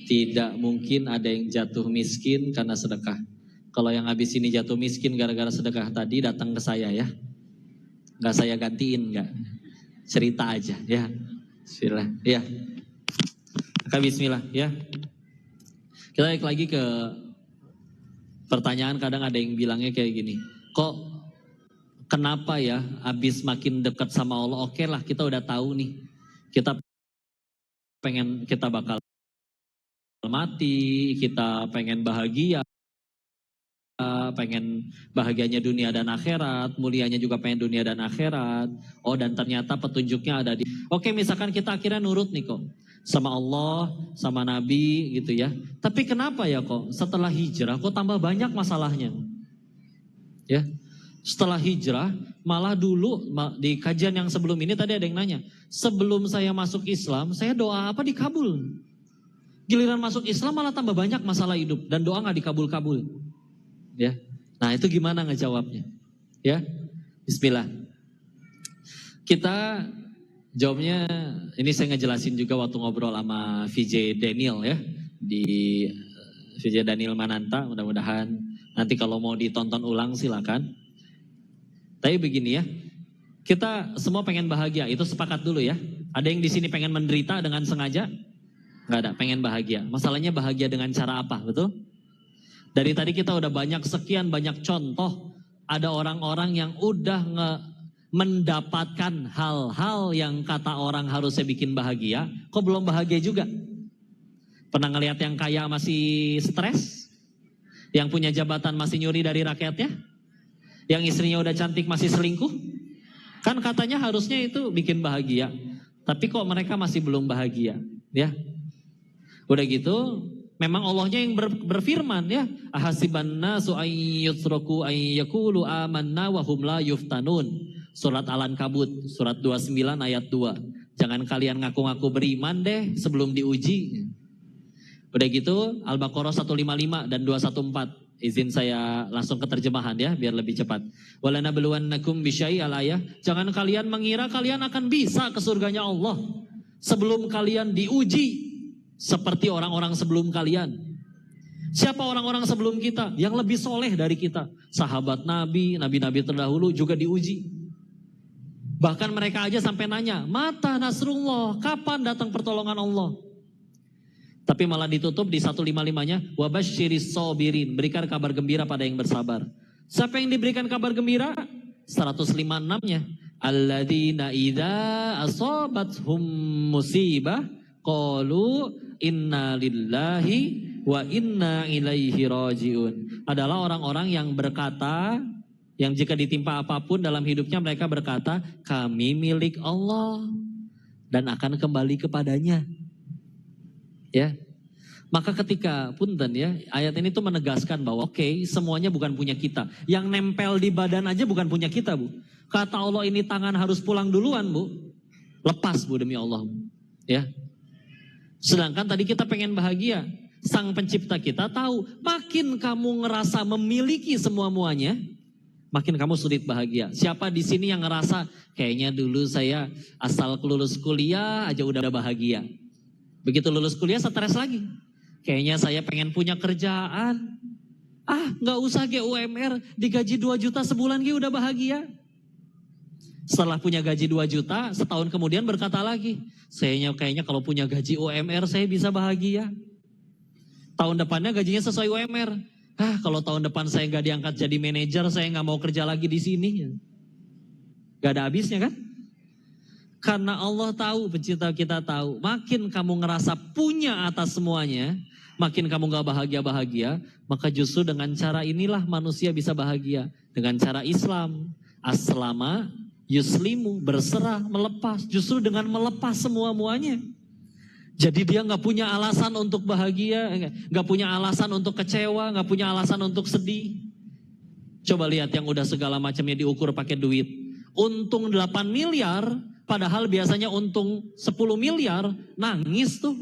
Speaker 1: Tidak mungkin ada yang jatuh miskin karena sedekah. Kalau yang habis ini jatuh miskin gara-gara sedekah tadi, datang ke saya ya. Nggak saya gantiin, nggak. Cerita aja ya. Bismillah ya. Maka bismillah ya. Kita balik lagi ke pertanyaan. Kadang ada yang bilangnya kayak gini. Kok kenapa ya habis makin dekat sama Allah? Oke lah, kita udah tahu nih. Kita bakal mati, kita pengen bahagia, pengen bahagianya dunia dan akhirat, mulianya juga pengen dunia dan akhirat. Oh, dan ternyata petunjuknya ada di... Oke, misalkan kita akhirnya nurut nih kok sama Allah, sama Nabi gitu ya. Tapi kenapa ya kok setelah hijrah kok tambah banyak masalahnya? Ya. Setelah hijrah, malah dulu di kajian yang sebelum ini tadi ada yang nanya, sebelum saya masuk Islam, saya doa apa dikabul? Giliran masuk Islam malah tambah banyak masalah hidup dan doa nggak dikabul-kabul. Ya, nah itu gimana ngejawabnya? Ya, Bismillah. Kita jawabnya, ini saya ngejelasin juga waktu ngobrol sama VJ Daniel ya di VJ Daniel Mananta. Mudah-mudahan nanti kalau mau ditonton ulang silakan. Tapi begini ya, kita semua pengen bahagia, itu sepakat dulu ya. Ada yang di sini pengen menderita dengan sengaja? Nggak ada, pengen bahagia. Masalahnya bahagia dengan cara apa, betul? Dari tadi kita udah sekian banyak contoh, ada orang-orang yang udah mendapatkan hal-hal yang kata orang harusnya bikin bahagia, kok belum bahagia juga? Pernah ngelihat yang kaya masih stres? Yang punya jabatan masih nyuri dari rakyatnya? Yang istrinya udah cantik masih selingkuh? Kan katanya harusnya itu bikin bahagia. Tapi kok mereka masih belum bahagia, ya? Udah gitu, memang Allahnya yang berfirman ya, ahasiban nasu ayyutraku ayyakulu amanna wa hum la yuftanun. Surat Al-Ankabut, surat 29 ayat 2. Jangan kalian ngaku-ngaku beriman deh sebelum diuji. Udah gitu, Al-Baqarah 155 dan 214. Izin saya langsung ke terjemahan ya, biar lebih cepat. Walanabluwannakum bisyai'il ayah. Jangan kalian mengira kalian akan bisa ke surganya Allah sebelum kalian diuji seperti orang-orang sebelum kalian. Siapa orang-orang sebelum kita? Yang lebih soleh dari kita. Sahabat Nabi, nabi-nabi terdahulu juga diuji. Bahkan mereka aja sampai nanya, mata nasrullah, kapan datang pertolongan Allah? Tapi malah ditutup di 155-nya, wabasyiris sobirin, berikan kabar gembira pada yang bersabar. Siapa yang diberikan kabar gembira? 156-nya, alladzina idza asabathum musibah qalu inna lillahi wa inna ilaihi rajiun. Adalah orang-orang yang berkata, yang jika ditimpa apapun dalam hidupnya mereka berkata, kami milik Allah dan akan kembali kepadanya. Ya, maka ketika punten ya, ayat ini tuh menegaskan bahwa oke, semuanya bukan punya kita. Yang nempel di badan aja bukan punya kita, Bu. Kata Allah ini tangan harus pulang duluan, Bu. Lepas, Bu, demi Allah. Ya. Sedangkan tadi kita pengen bahagia. Sang pencipta kita tahu, makin kamu ngerasa memiliki semua-muanya, makin kamu sulit bahagia. Siapa di sini yang ngerasa kayaknya dulu saya asal lulus kuliah aja udah bahagia. Begitu lulus kuliah stres lagi. Kayaknya saya pengen punya kerjaan. Gak usah UMR, digaji 2 juta sebulan udah bahagia. Setelah punya gaji 2 juta, setahun kemudian berkata lagi, saya kayaknya kalau punya gaji UMR saya bisa bahagia. Tahun depannya gajinya sesuai UMR. Kalau tahun depan saya gak diangkat jadi manajer, saya gak mau kerja lagi di sini. Gak ada habisnya kan? Karena Allah tahu, pencipta kita tahu, makin kamu ngerasa punya atas semuanya, makin kamu gak bahagia-bahagia, maka justru dengan cara inilah manusia bisa bahagia. Dengan cara Islam, aslama, yuslimu, berserah, melepas. Justru dengan melepas semua-muanya. Jadi dia gak punya alasan untuk bahagia, gak punya alasan untuk kecewa, gak punya alasan untuk sedih. Coba lihat yang udah segala macamnya diukur pakai duit. Untung 8 miliar, padahal biasanya untung 10 miliar, nangis tuh.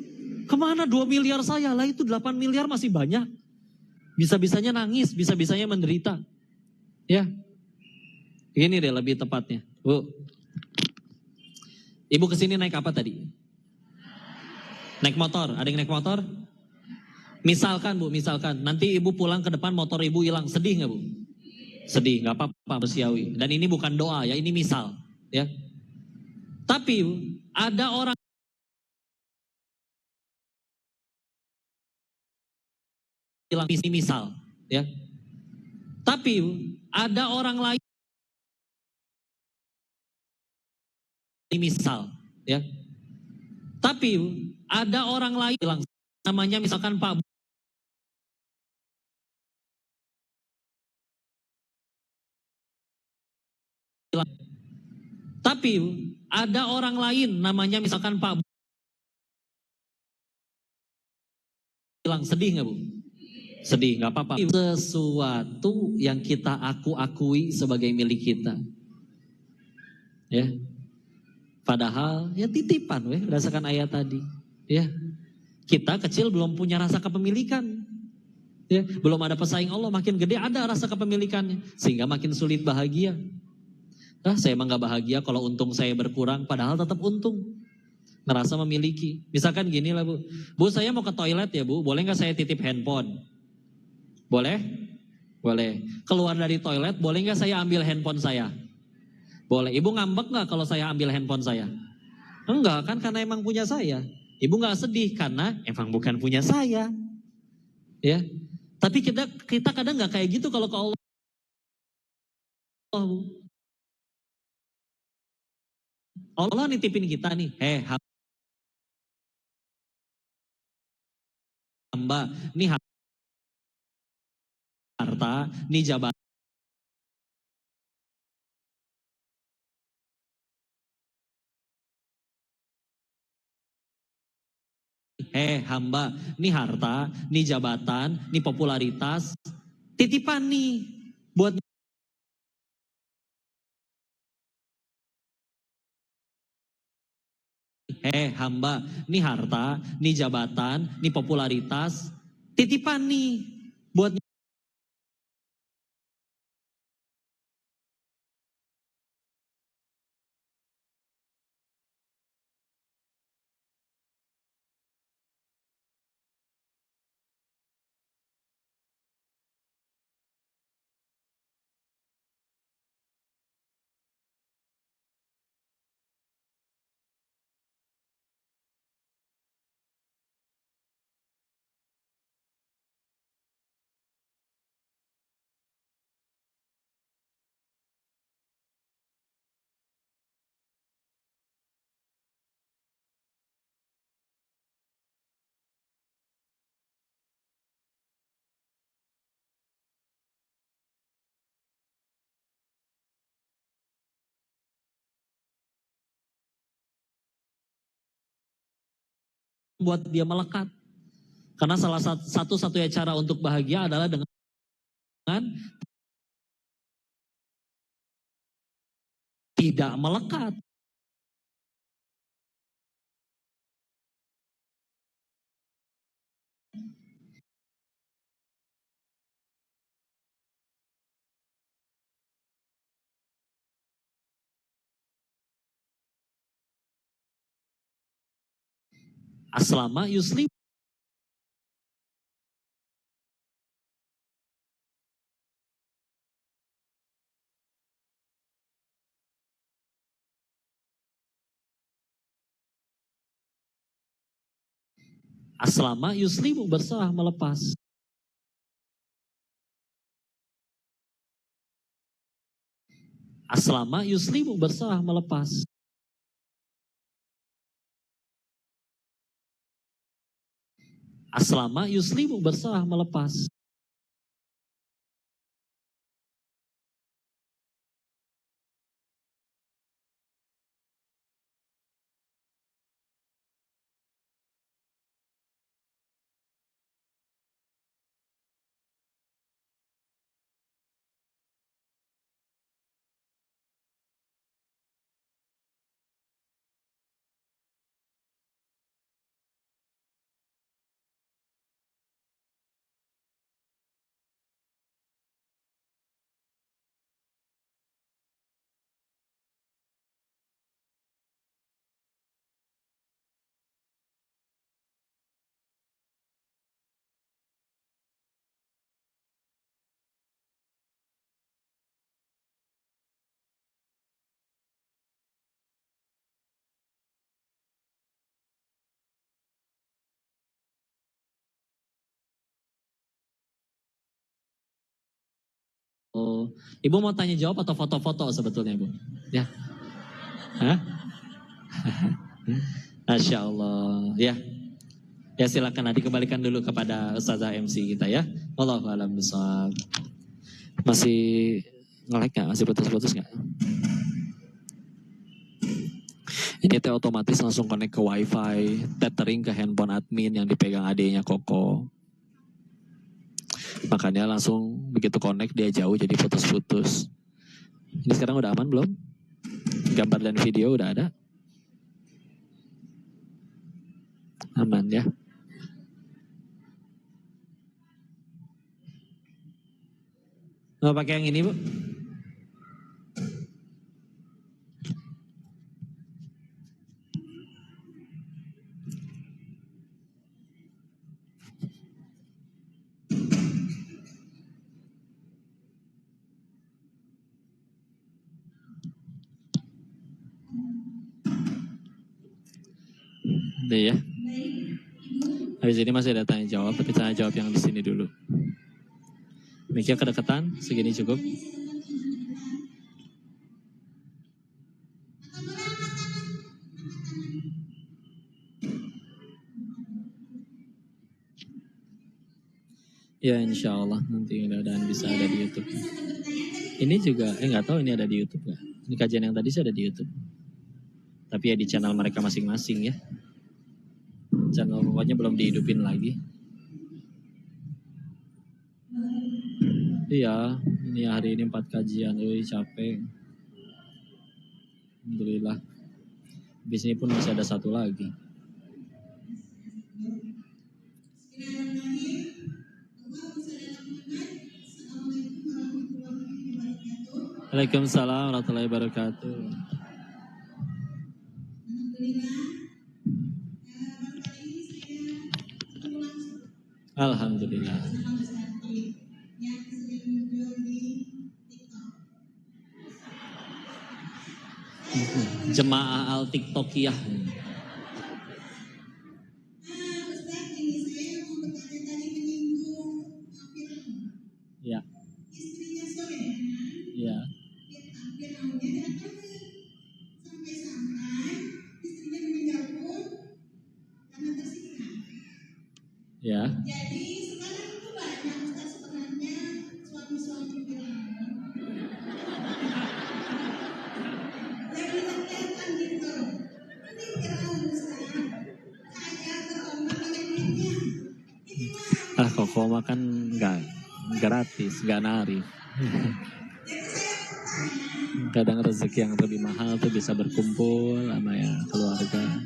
Speaker 1: Kemana 2 miliar saya? Lah itu 8 miliar masih banyak. Bisa-bisanya nangis, bisa-bisanya menderita. Ya, ini deh lebih tepatnya. Bu, Ibu kesini naik apa tadi? Naik motor, ada yang naik motor? Misalkan Bu, misalkan nanti Ibu pulang ke depan motor Ibu hilang, sedih gak Bu? Sedih, gak apa-apa manusiawi. Dan ini bukan doa ya, ini misal. Ya. Tapi ada orang hilang, ini misal. Ya. Tapi ada orang lain, ini misal. Ya. Tapi ada orang lain hilang. namanya misalkan Pak. Tapi ada orang lain namanya misalkan Pak bilang, sedih nggak Bu? Sedih, nggak apa-apa. Sesuatu yang kita akui sebagai milik kita. Ya. Padahal ya titipan berdasarkan ayat tadi. Ya. Kita kecil belum punya rasa kepemilikan. Ya, belum ada pesaing Allah, makin gede ada rasa kepemilikannya sehingga makin sulit bahagia. Saya emang gak bahagia kalau untung saya berkurang, padahal tetap untung. Ngerasa memiliki. Misalkan gini lah Bu. Bu, saya mau ke toilet ya Bu, boleh gak saya titip handphone? Boleh? Boleh. Keluar dari toilet, boleh gak saya ambil handphone saya? Boleh. Ibu ngambek gak kalau saya ambil handphone saya? Enggak, kan karena emang punya saya. Ibu gak sedih karena emang bukan punya saya. Ya. Tapi kita kadang gak kayak gitu kalau ke Allah. Allah nitipin kita nih, hamba, nih harta, nih jabatan. Hamba, nih harta, nih jabatan, nih popularitas, titipan nih buat hamba, nih harta, nih jabatan, nih popularitas, titipan nih buat dia melekat. Karena salah satu-satunya cara untuk bahagia adalah dengan tidak melekat. Aslama yuslim. Aslama yuslimu, berserah melepas. Aslama yuslimu, berserah melepas. Aslama yuslimu, berserah melepas. Oh, Ibu mau tanya jawab atau foto-foto sebetulnya Bu? Ya. Hah? Masya Allah. Ya. Ya silakan nanti kembalikan dulu kepada Ustazah MC kita ya. Wallahu a'lam bishawab. Masih nge-lag nggak? Masih putus-putus nggak? Ini teh otomatis langsung connect ke wifi, tethering ke handphone admin yang dipegang adiknya Koko. Makanya langsung begitu connect dia jauh jadi putus-putus. Ini sekarang udah aman belum? Gambar dan video udah ada? Aman ya. Mau pakai yang ini, Bu? Iya ya. Habis ini masih ada tanya jawab, tapi tanya jawab yang di sini dulu. Mic-nya kedekatan, segini cukup. Ya insya Allah nanti mudah-mudahan bisa ada di YouTube. Ini juga, nggak tahu ini ada di YouTube nggak? Ini kajian yang tadi sih ada di YouTube. Tapi ya di channel mereka masing-masing ya. Channel pokoknya belum dihidupin lagi. Iya, ini hari ini 4 kajian, capek. Alhamdulillah. Habis ini pun masih ada satu lagi. Waalaikumsalam warahmatullahi wabarakatuh. Alhamdulillah. Jemaah al-tiktokiyah. Ya. Ya. Ya. Jadi sekarang itu banyak Ustaz sebenarnya suami-suami yang kelihatan gitu. Ini Firaun Ustaz. Saya terombak oleh duitnya. Koko makan enggak gratis, enggak narif. Kadang rezeki yang lebih mahal tuh bisa berkumpul sama ya keluarga.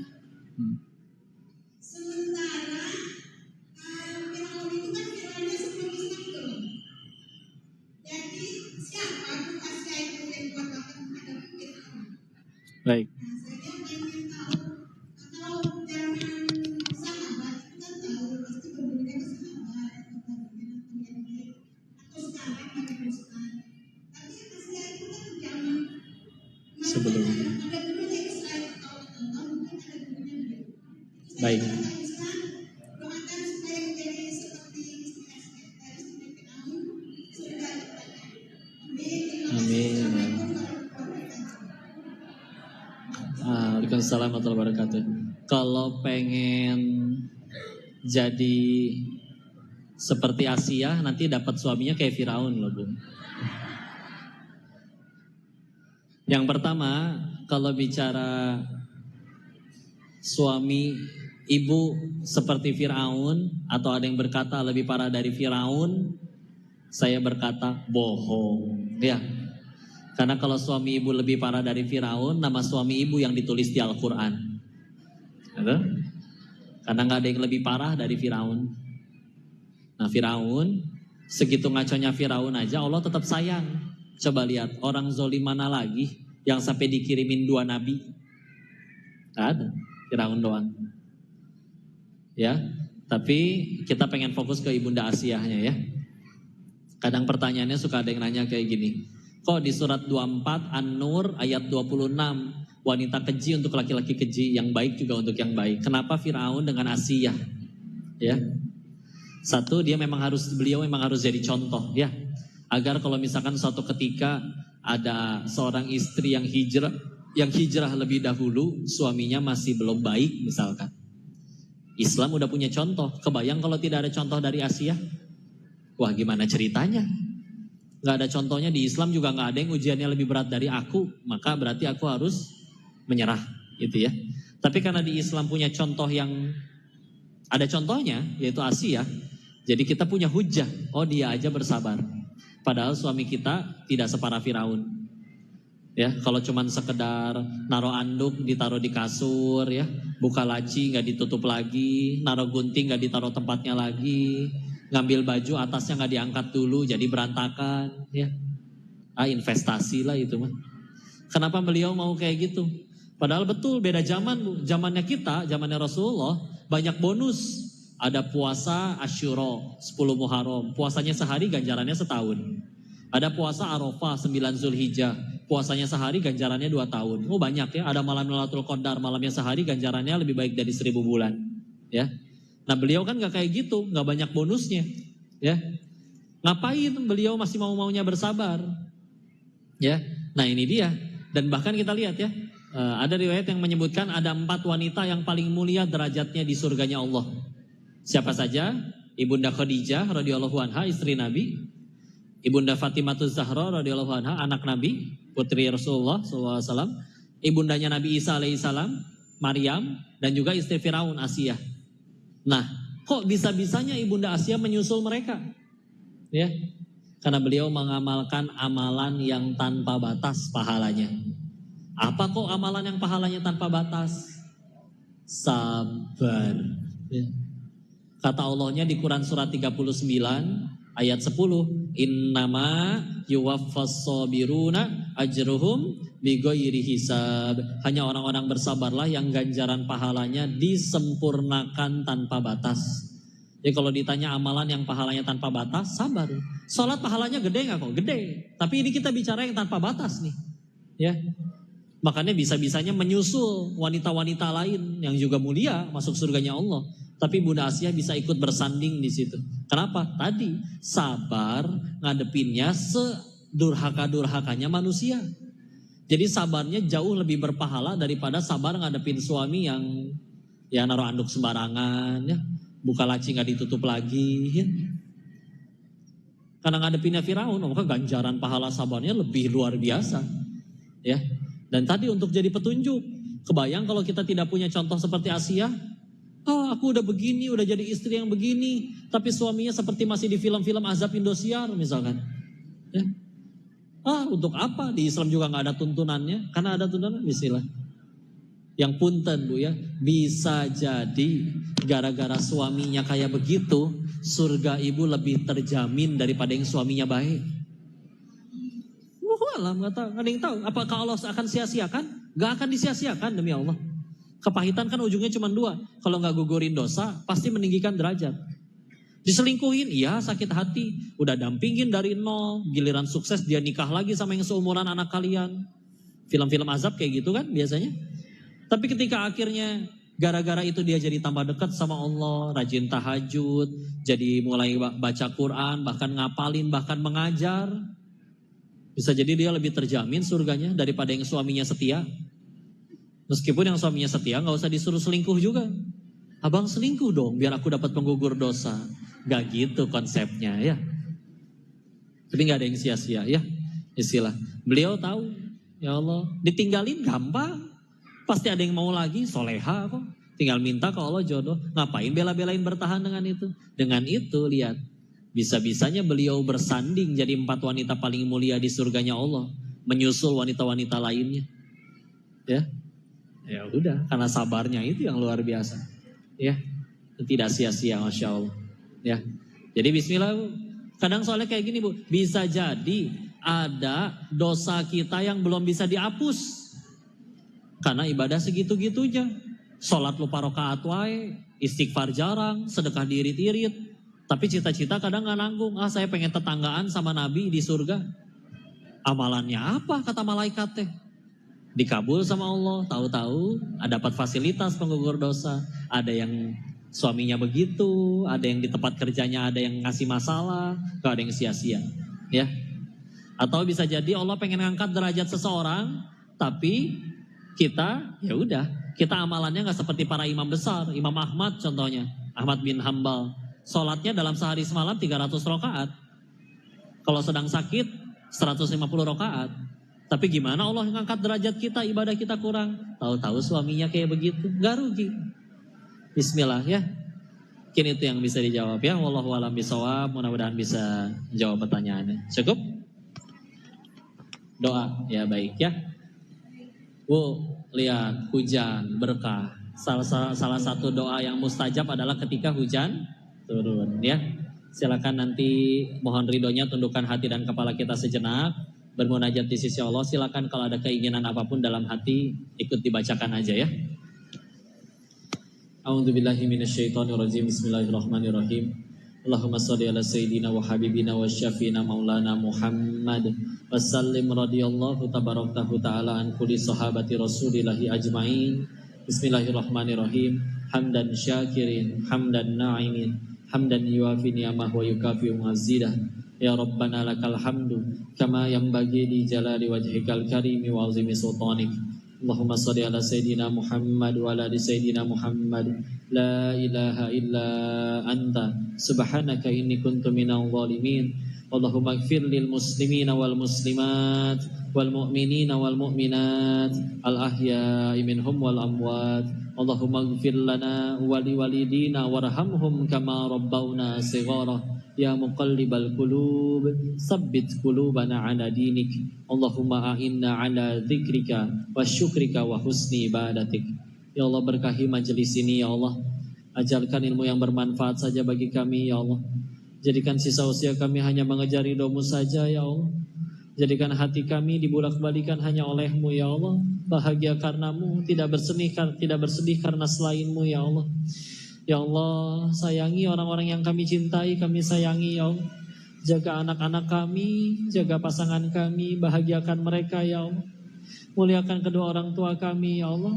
Speaker 1: Baik. Sebelumnya. Baik. Amin. Waalaikumsalam warahmatullahi wabarakatuh. Kalau pengen jadi seperti Asia, nanti dapat suaminya kayak Firaun loh, Bu. Yang pertama, kalau bicara suami ibu seperti Firaun atau ada yang berkata lebih parah dari Firaun, saya berkata bohong. Ya. Karena kalau suami ibu lebih parah dari Firaun, nama suami ibu yang ditulis di Al-Quran. Karena nggak ada yang lebih parah dari Firaun. Nah Firaun, segitu ngaconya Firaun aja Allah tetap sayang. Coba lihat orang zolim mana lagi yang sampai dikirimin 2 nabi? Nggak ada, Firaun doang. Ya, tapi kita pengen fokus ke Ibunda Asiyahnya ya. Kadang pertanyaannya suka ada yang nanya kayak gini. Kok di surat 24 An-Nur ayat 26 wanita keji untuk laki-laki keji, yang baik juga untuk yang baik. Kenapa Firaun dengan Asiyah? Ya. Satu, beliau memang harus jadi contoh ya. Agar kalau misalkan suatu ketika ada seorang istri yang hijrah lebih dahulu, suaminya masih belum baik misalkan. Islam udah punya contoh. Kebayang kalau tidak ada contoh dari Asia? Wah, gimana ceritanya? Gak ada contohnya di Islam juga gak ada yang ujiannya lebih berat dari aku. Maka berarti aku harus menyerah gitu ya. Tapi karena di Islam punya contoh yang ada contohnya, yaitu Asia. Jadi kita punya hujah. Oh, dia aja bersabar. Padahal suami kita tidak separah Firaun. Ya, kalau cuman sekedar naruh anduk ditaruh di kasur ya, buka laci nggak ditutup lagi, naruh gunting nggak ditaruh tempatnya lagi, ngambil baju atasnya nggak diangkat dulu jadi berantakan ya. Investasi lah itu mah. Kenapa beliau mau kayak gitu? Padahal betul beda zaman Bu. Zamannya kita, zamannya Rasulullah banyak bonus. Ada puasa Asyura 10 Muharram, puasanya sehari ganjarannya setahun. Ada puasa Arafah 9 Zulhijjah, puasanya sehari ganjarannya 2 tahun. Oh banyak ya, ada malam Lailatul Qadar, malamnya sehari ganjarannya lebih baik dari 1000 bulan. Ya. Nah beliau kan gak kayak gitu, gak banyak bonusnya. Ya. Ngapain beliau masih mau-maunya bersabar? Ya. Nah ini dia. Dan bahkan kita lihat ya, ada riwayat yang menyebutkan ada 4 wanita yang paling mulia derajatnya di surganya Allah. Siapa saja? Ibunda Khadijah radhiyallahu anha, istri Nabi. Ibunda Fatimah Zahra radhiyallahu anha, anak Nabi, putri Rasulullah SAW. Ibundanya Nabi Isa alaihissalam, Maryam, dan juga istri Firaun, Asia. Nah, kok bisa-bisanya Ibunda Asia menyusul mereka? Ya, karena beliau mengamalkan amalan yang tanpa batas pahalanya. Apa kok amalan yang pahalanya tanpa batas? Sabar. Ya. Kata Allahnya di Quran surat 39 ayat 10, innama yuwaffas sabiruna ajruhum bighairi hisab. Hanya orang-orang bersabarlah yang ganjaran pahalanya disempurnakan tanpa batas. Jadi kalau ditanya amalan yang pahalanya tanpa batas, sabar. Salat pahalanya gede nggak kok? Gede. Tapi ini kita bicara yang tanpa batas nih. Ya. Makanya bisa-bisanya menyusul wanita-wanita lain yang juga mulia masuk surganya Allah. Tapi Bunda Asia bisa ikut bersanding di situ. Kenapa? Tadi sabar ngadepinnya sedurhaka-durhakanya manusia. Jadi sabarnya jauh lebih berpahala daripada sabar ngadepin suami yang ya naruh anduk sembarangan, ya, buka laci nggak ditutup lagi. Ya. Karena ngadepinnya Firaun, maka ganjaran pahala sabarnya lebih luar biasa. Ya. Dan tadi untuk jadi petunjuk, kebayang kalau kita tidak punya contoh seperti Asia. Aku udah begini, udah jadi istri yang begini, tapi suaminya seperti masih di film-film azab Indosiar misalkan. Ya. Untuk apa? Di Islam juga gak ada tuntunannya, karena ada tuntunan, bismillah. Yang punten Bu ya, bisa jadi gara-gara suaminya kayak begitu, surga ibu lebih terjamin daripada yang suaminya baik. Alam gak ada yang tahu. Apakah Allah akan sia-siakan? Gak akan disia-siakan demi Allah. Kepahitan kan ujungnya cuma 2. Kalau gak gugurin dosa, pasti meninggikan derajat. Diselingkuhin, iya sakit hati. Udah dampingin dari nol. Giliran sukses dia nikah lagi sama yang seumuran anak kalian. Film-film azab kayak gitu kan biasanya. Tapi ketika akhirnya gara-gara itu dia jadi tambah dekat sama Allah. Rajin tahajud. Jadi mulai baca Quran. Bahkan ngapalin, bahkan mengajar. Bisa jadi dia lebih terjamin surganya daripada yang suaminya setia. Meskipun yang suaminya setia gak usah disuruh selingkuh juga. Abang selingkuh dong biar aku dapat penggugur dosa. Gak gitu konsepnya ya. Tapi gak ada yang sia-sia ya. Istilah. Beliau tahu. Ya Allah. Ditinggalin gampang. Pasti ada yang mau lagi. Soleha kok. Tinggal minta ke Allah jodoh. Ngapain bela-belain bertahan dengan itu. Dengan itu lihat. Bisa-bisanya beliau bersanding jadi 4 wanita paling mulia di surganya Allah. Menyusul wanita-wanita lainnya. Ya. Ya udah, karena sabarnya itu yang luar biasa. Ya, tidak sia-sia, Masya Allah. Ya, jadi bismillah Bu. Kadang soalnya kayak gini Bu, bisa jadi ada dosa kita yang belum bisa dihapus. Karena ibadah segitu-gitunya. Sholat lupa rakaat wae, istighfar jarang, sedekah diirit-irit. Tapi cita-cita kadang gak nanggung. Saya pengen tetanggaan sama Nabi di surga. Amalannya apa kata malaikat teh? Dikabul sama Allah, tahu-tahu dapat fasilitas penggugur dosa. Ada yang suaminya begitu, ada yang di tempat kerjanya ada yang ngasih masalah, gak ada yang sia-sia. Ya. Atau bisa jadi Allah pengen ngangkat derajat seseorang, tapi Kita ya udah, kita amalannya nggak seperti para imam besar, Imam Ahmad contohnya, Ahmad bin Hambal. Sholatnya dalam sehari semalam 300 rakaat. Kalau sedang sakit 150 rakaat. Tapi gimana Allah ngangkat derajat kita, ibadah kita kurang. Tahu-tahu suaminya kayak begitu, gak rugi. Bismillah ya. Mungkin itu yang bisa dijawab ya. Wallahu a'lam bishawab. Mudah-mudahan bisa menjawab pertanyaannya. Cukup? Doa ya, baik ya. Bu, lihat hujan berkah. Salah satu doa yang mustajab adalah ketika hujan turun ya. Silakan nanti mohon ridhonya tundukkan hati dan kepala kita sejenak, bermunajat di sisi Allah. Silakan kalau ada keinginan apapun dalam hati ikut dibacakan aja ya. A'udzubillahi minasyaitonirrajim. Bismillahirrahmanirrahim. Allahumma shalli ala sayyidina wa habibina wa syafiina maulana Muhammad wa sallim radhiyallahu tabaraktahu ta'ala an kulli sahabati rasulillahi ajma'in. Bismillahirrahmanirrahim. Hamdan syakirin, hamdan na'imin, hamdan yuafi ni'amah wa yukafi mazidah. Ya Rabbana lakal hamdu kama yanbaghi li jalali wajhikal karimi wa azimi sultanik. Allahumma shalli ala sayyidina Muhammad wa ala ali sayyidina Muhammad. La ilaha illa anta subhanaka inni kuntu minal zalimin. Allahumma ighfir lil muslimina wal muslimat wal mu'minina wal mu'minat al ahya'i minhum wal amwat. Allahumma ighfir lana wa li walidina warhamhum kama rabbawna shighara. Ya muqallibal qulub sabbit qulubana ala dinik. Allahumma a'inna ala dzikrika wa syukrika wa husni ibadatik. Ya Allah, berkahi majelis ini ya Allah. Ajarkan ilmu yang bermanfaat saja bagi kami ya Allah. Jadikan sisa usia kami hanya mengejar ridho-Mu saja ya Allah. Jadikan hati kami dibulak-balikan hanya oleh-Mu ya Allah. Bahagia karena-Mu, tidak bersedih karena selain-Mu ya Allah. Ya Allah, sayangi orang-orang yang kami cintai, kami sayangi ya Allah. Jaga anak-anak kami, jaga pasangan kami, bahagiakan mereka ya Allah. Muliakan kedua orang tua kami ya Allah.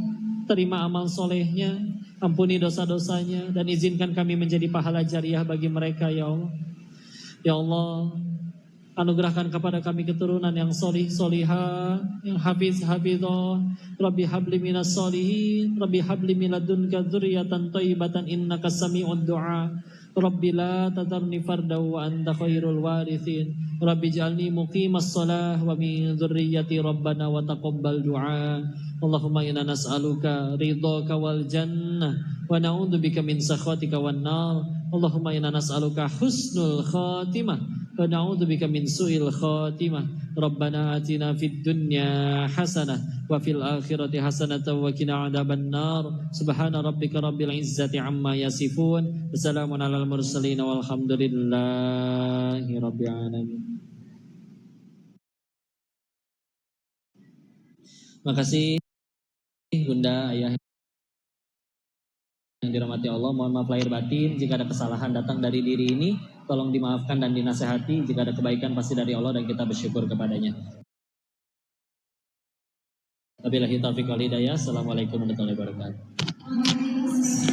Speaker 1: Terima amal solehnya, ampuni dosa-dosanya, dan izinkan kami menjadi pahala jariah bagi mereka ya Allah. Ya Allah, anugerahkan kepada kami keturunan yang solih solihah, yang hafiz hafizah. Rabbi habli minas solihin, Rabbi habli minadunka dzurriyyatan thayyibatan innaka sami'ud du'a. Rabbi la tadarni fardaw wa anta khairul warithin. Rabbi ij'alni muqimas shalah wa min dzurriyyati rabbana wa taqabbal du'a. Allahumma inna nas'aluka ridhaka wal jannah wa na'udzubika min sakhatika wan nar. Allahumma inna nas'aluka husnul khatimah wa na'udzubika min su'il khatimah. Rabbana atina fid dunya hasanah wa fil akhirati hasanah wa qina adzaban nar. Subhana rabbika rabbil izzati amma yasifun. Wassalamun alal mursalin walhamdulillahi rabbil alamin. Makasih Bunda, Ayah yang dirahmati Allah. Mohon maaf lahir batin jika ada kesalahan datang dari diri ini, tolong dimaafkan dan dinasehati. Jika ada kebaikan pasti dari Allah dan kita bersyukur kepadanya. Wabillahi taufiq wal hidayah. Assalamualaikum warahmatullahi wabarakatuh.